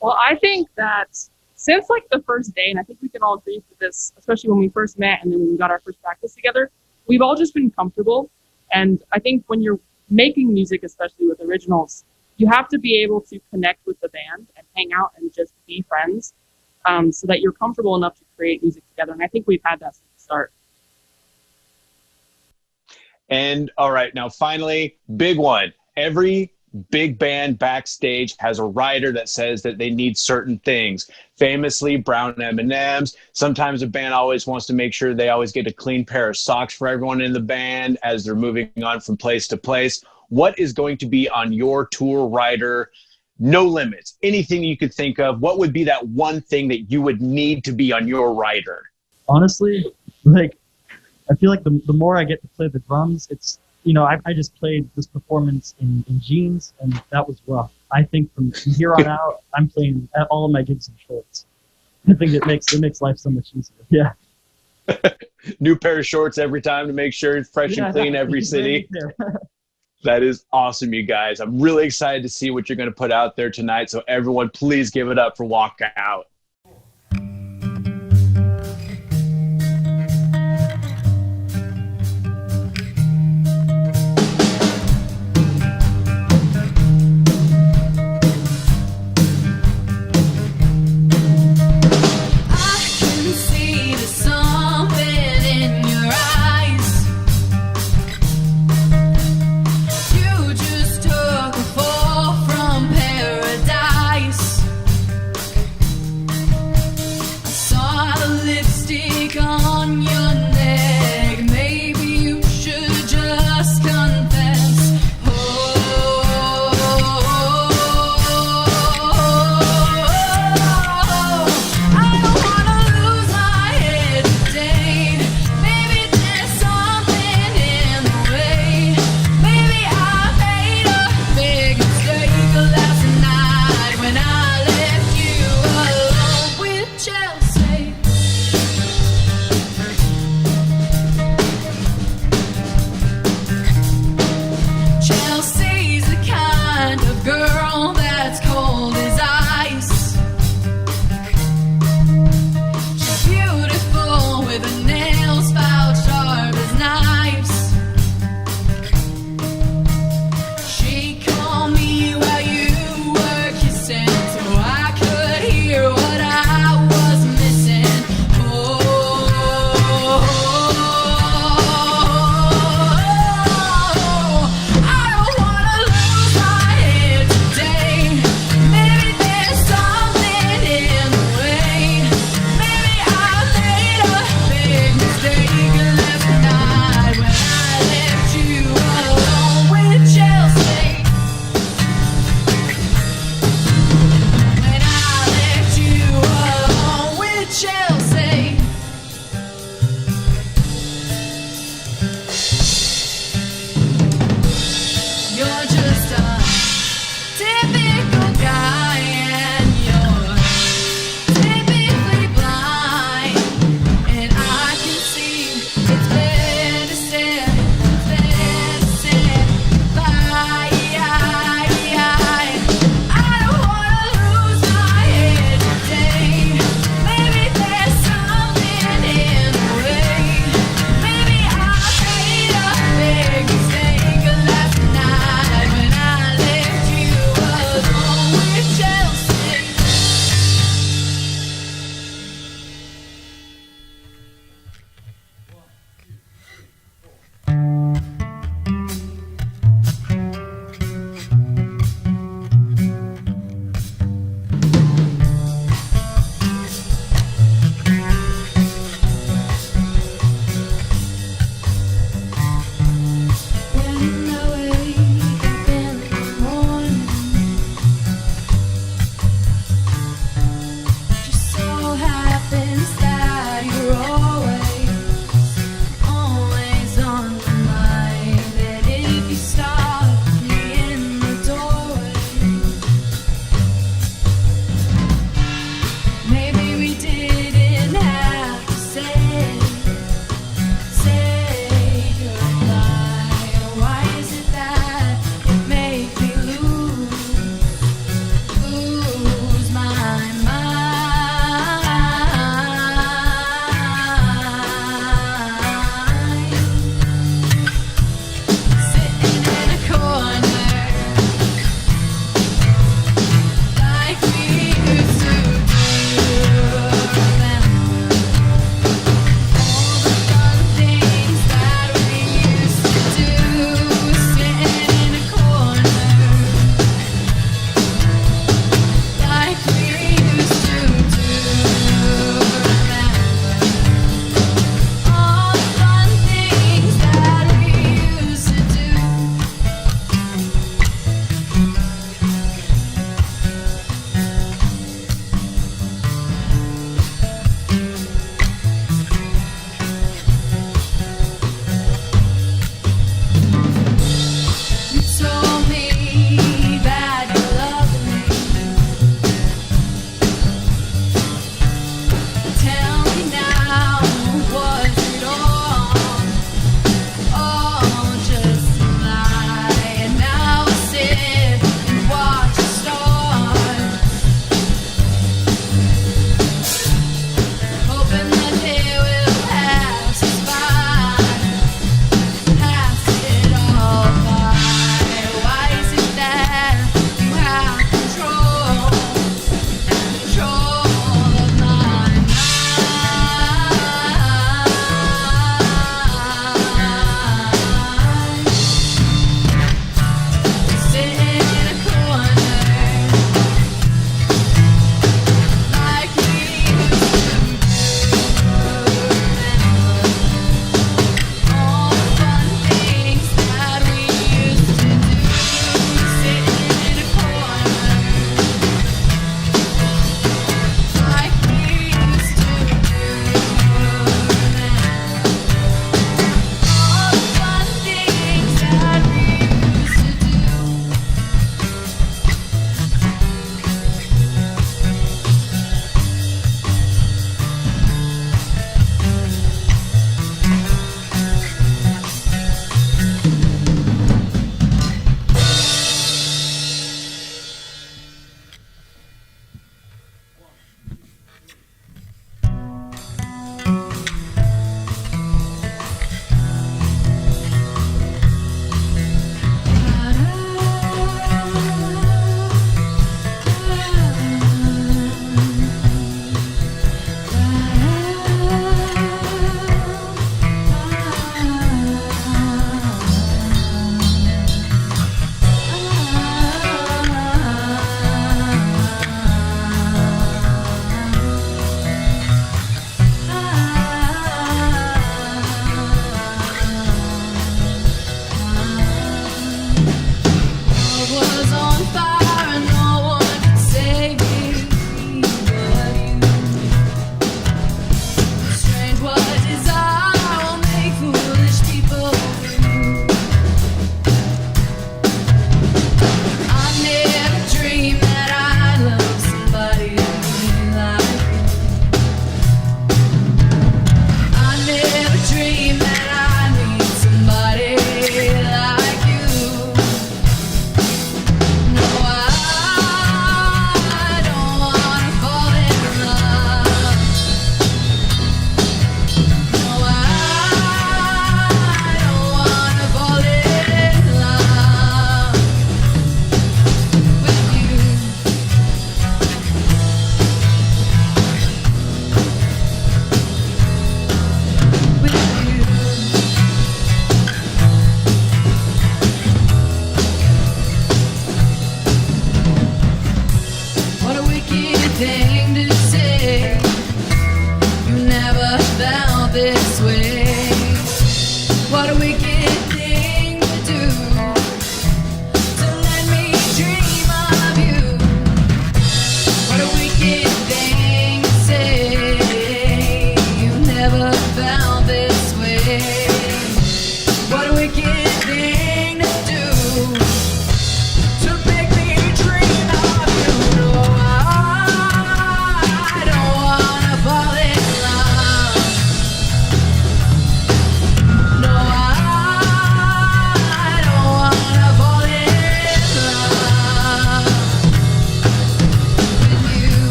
Well, I think that since like the first day, and I think we can all agree to this, especially when we first met and then when we got our first practice together, we've all just been comfortable. And I think when you're making music, especially with originals, you have to be able to connect with the band and hang out and just be friends, so that you're comfortable enough to create music together. And I think we've had that since the start. And all right, now finally, big one. Every big band backstage has a writer that says that they need certain things. Famously, brown M&Ms. Sometimes a band always wants to make sure they always get a clean pair of socks for everyone in the band as they're moving on from place to place. What is going to be on your tour rider? No limits. Anything you could think of. What would be that one thing that you would need to be on your rider? Honestly, I feel like the more I get to play the drums, it's, I just played this performance in jeans, and that was rough. I think from here on out, I'm playing at all of my gigs in shorts. I think it makes life so much easier. Yeah. New pair of shorts every time to make sure it's fresh and clean every city. That is awesome, you guys. I'm really excited to see what you're going to put out there tonight. So everyone, please give it up for Walk Out.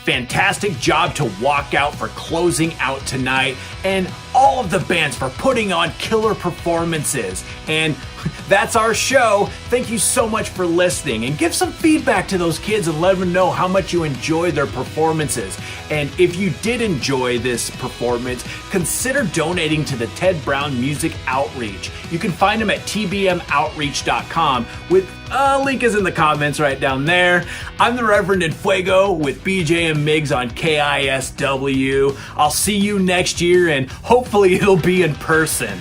fantastic job to Walk Out for closing out tonight, and all of the bands for putting on killer performances. And that's our show. Thank you so much for listening, and give some feedback to those kids and let them know how much you enjoy their performances. And if you did enjoy this performance, consider donating to the Ted Brown Music Outreach. You can find them at tbmoutreach.com. With a link is in the comments right down there. I'm the Reverend in Fuego with BJ and Migs on KISW. I'll see you next year, and hopefully it'll be in person.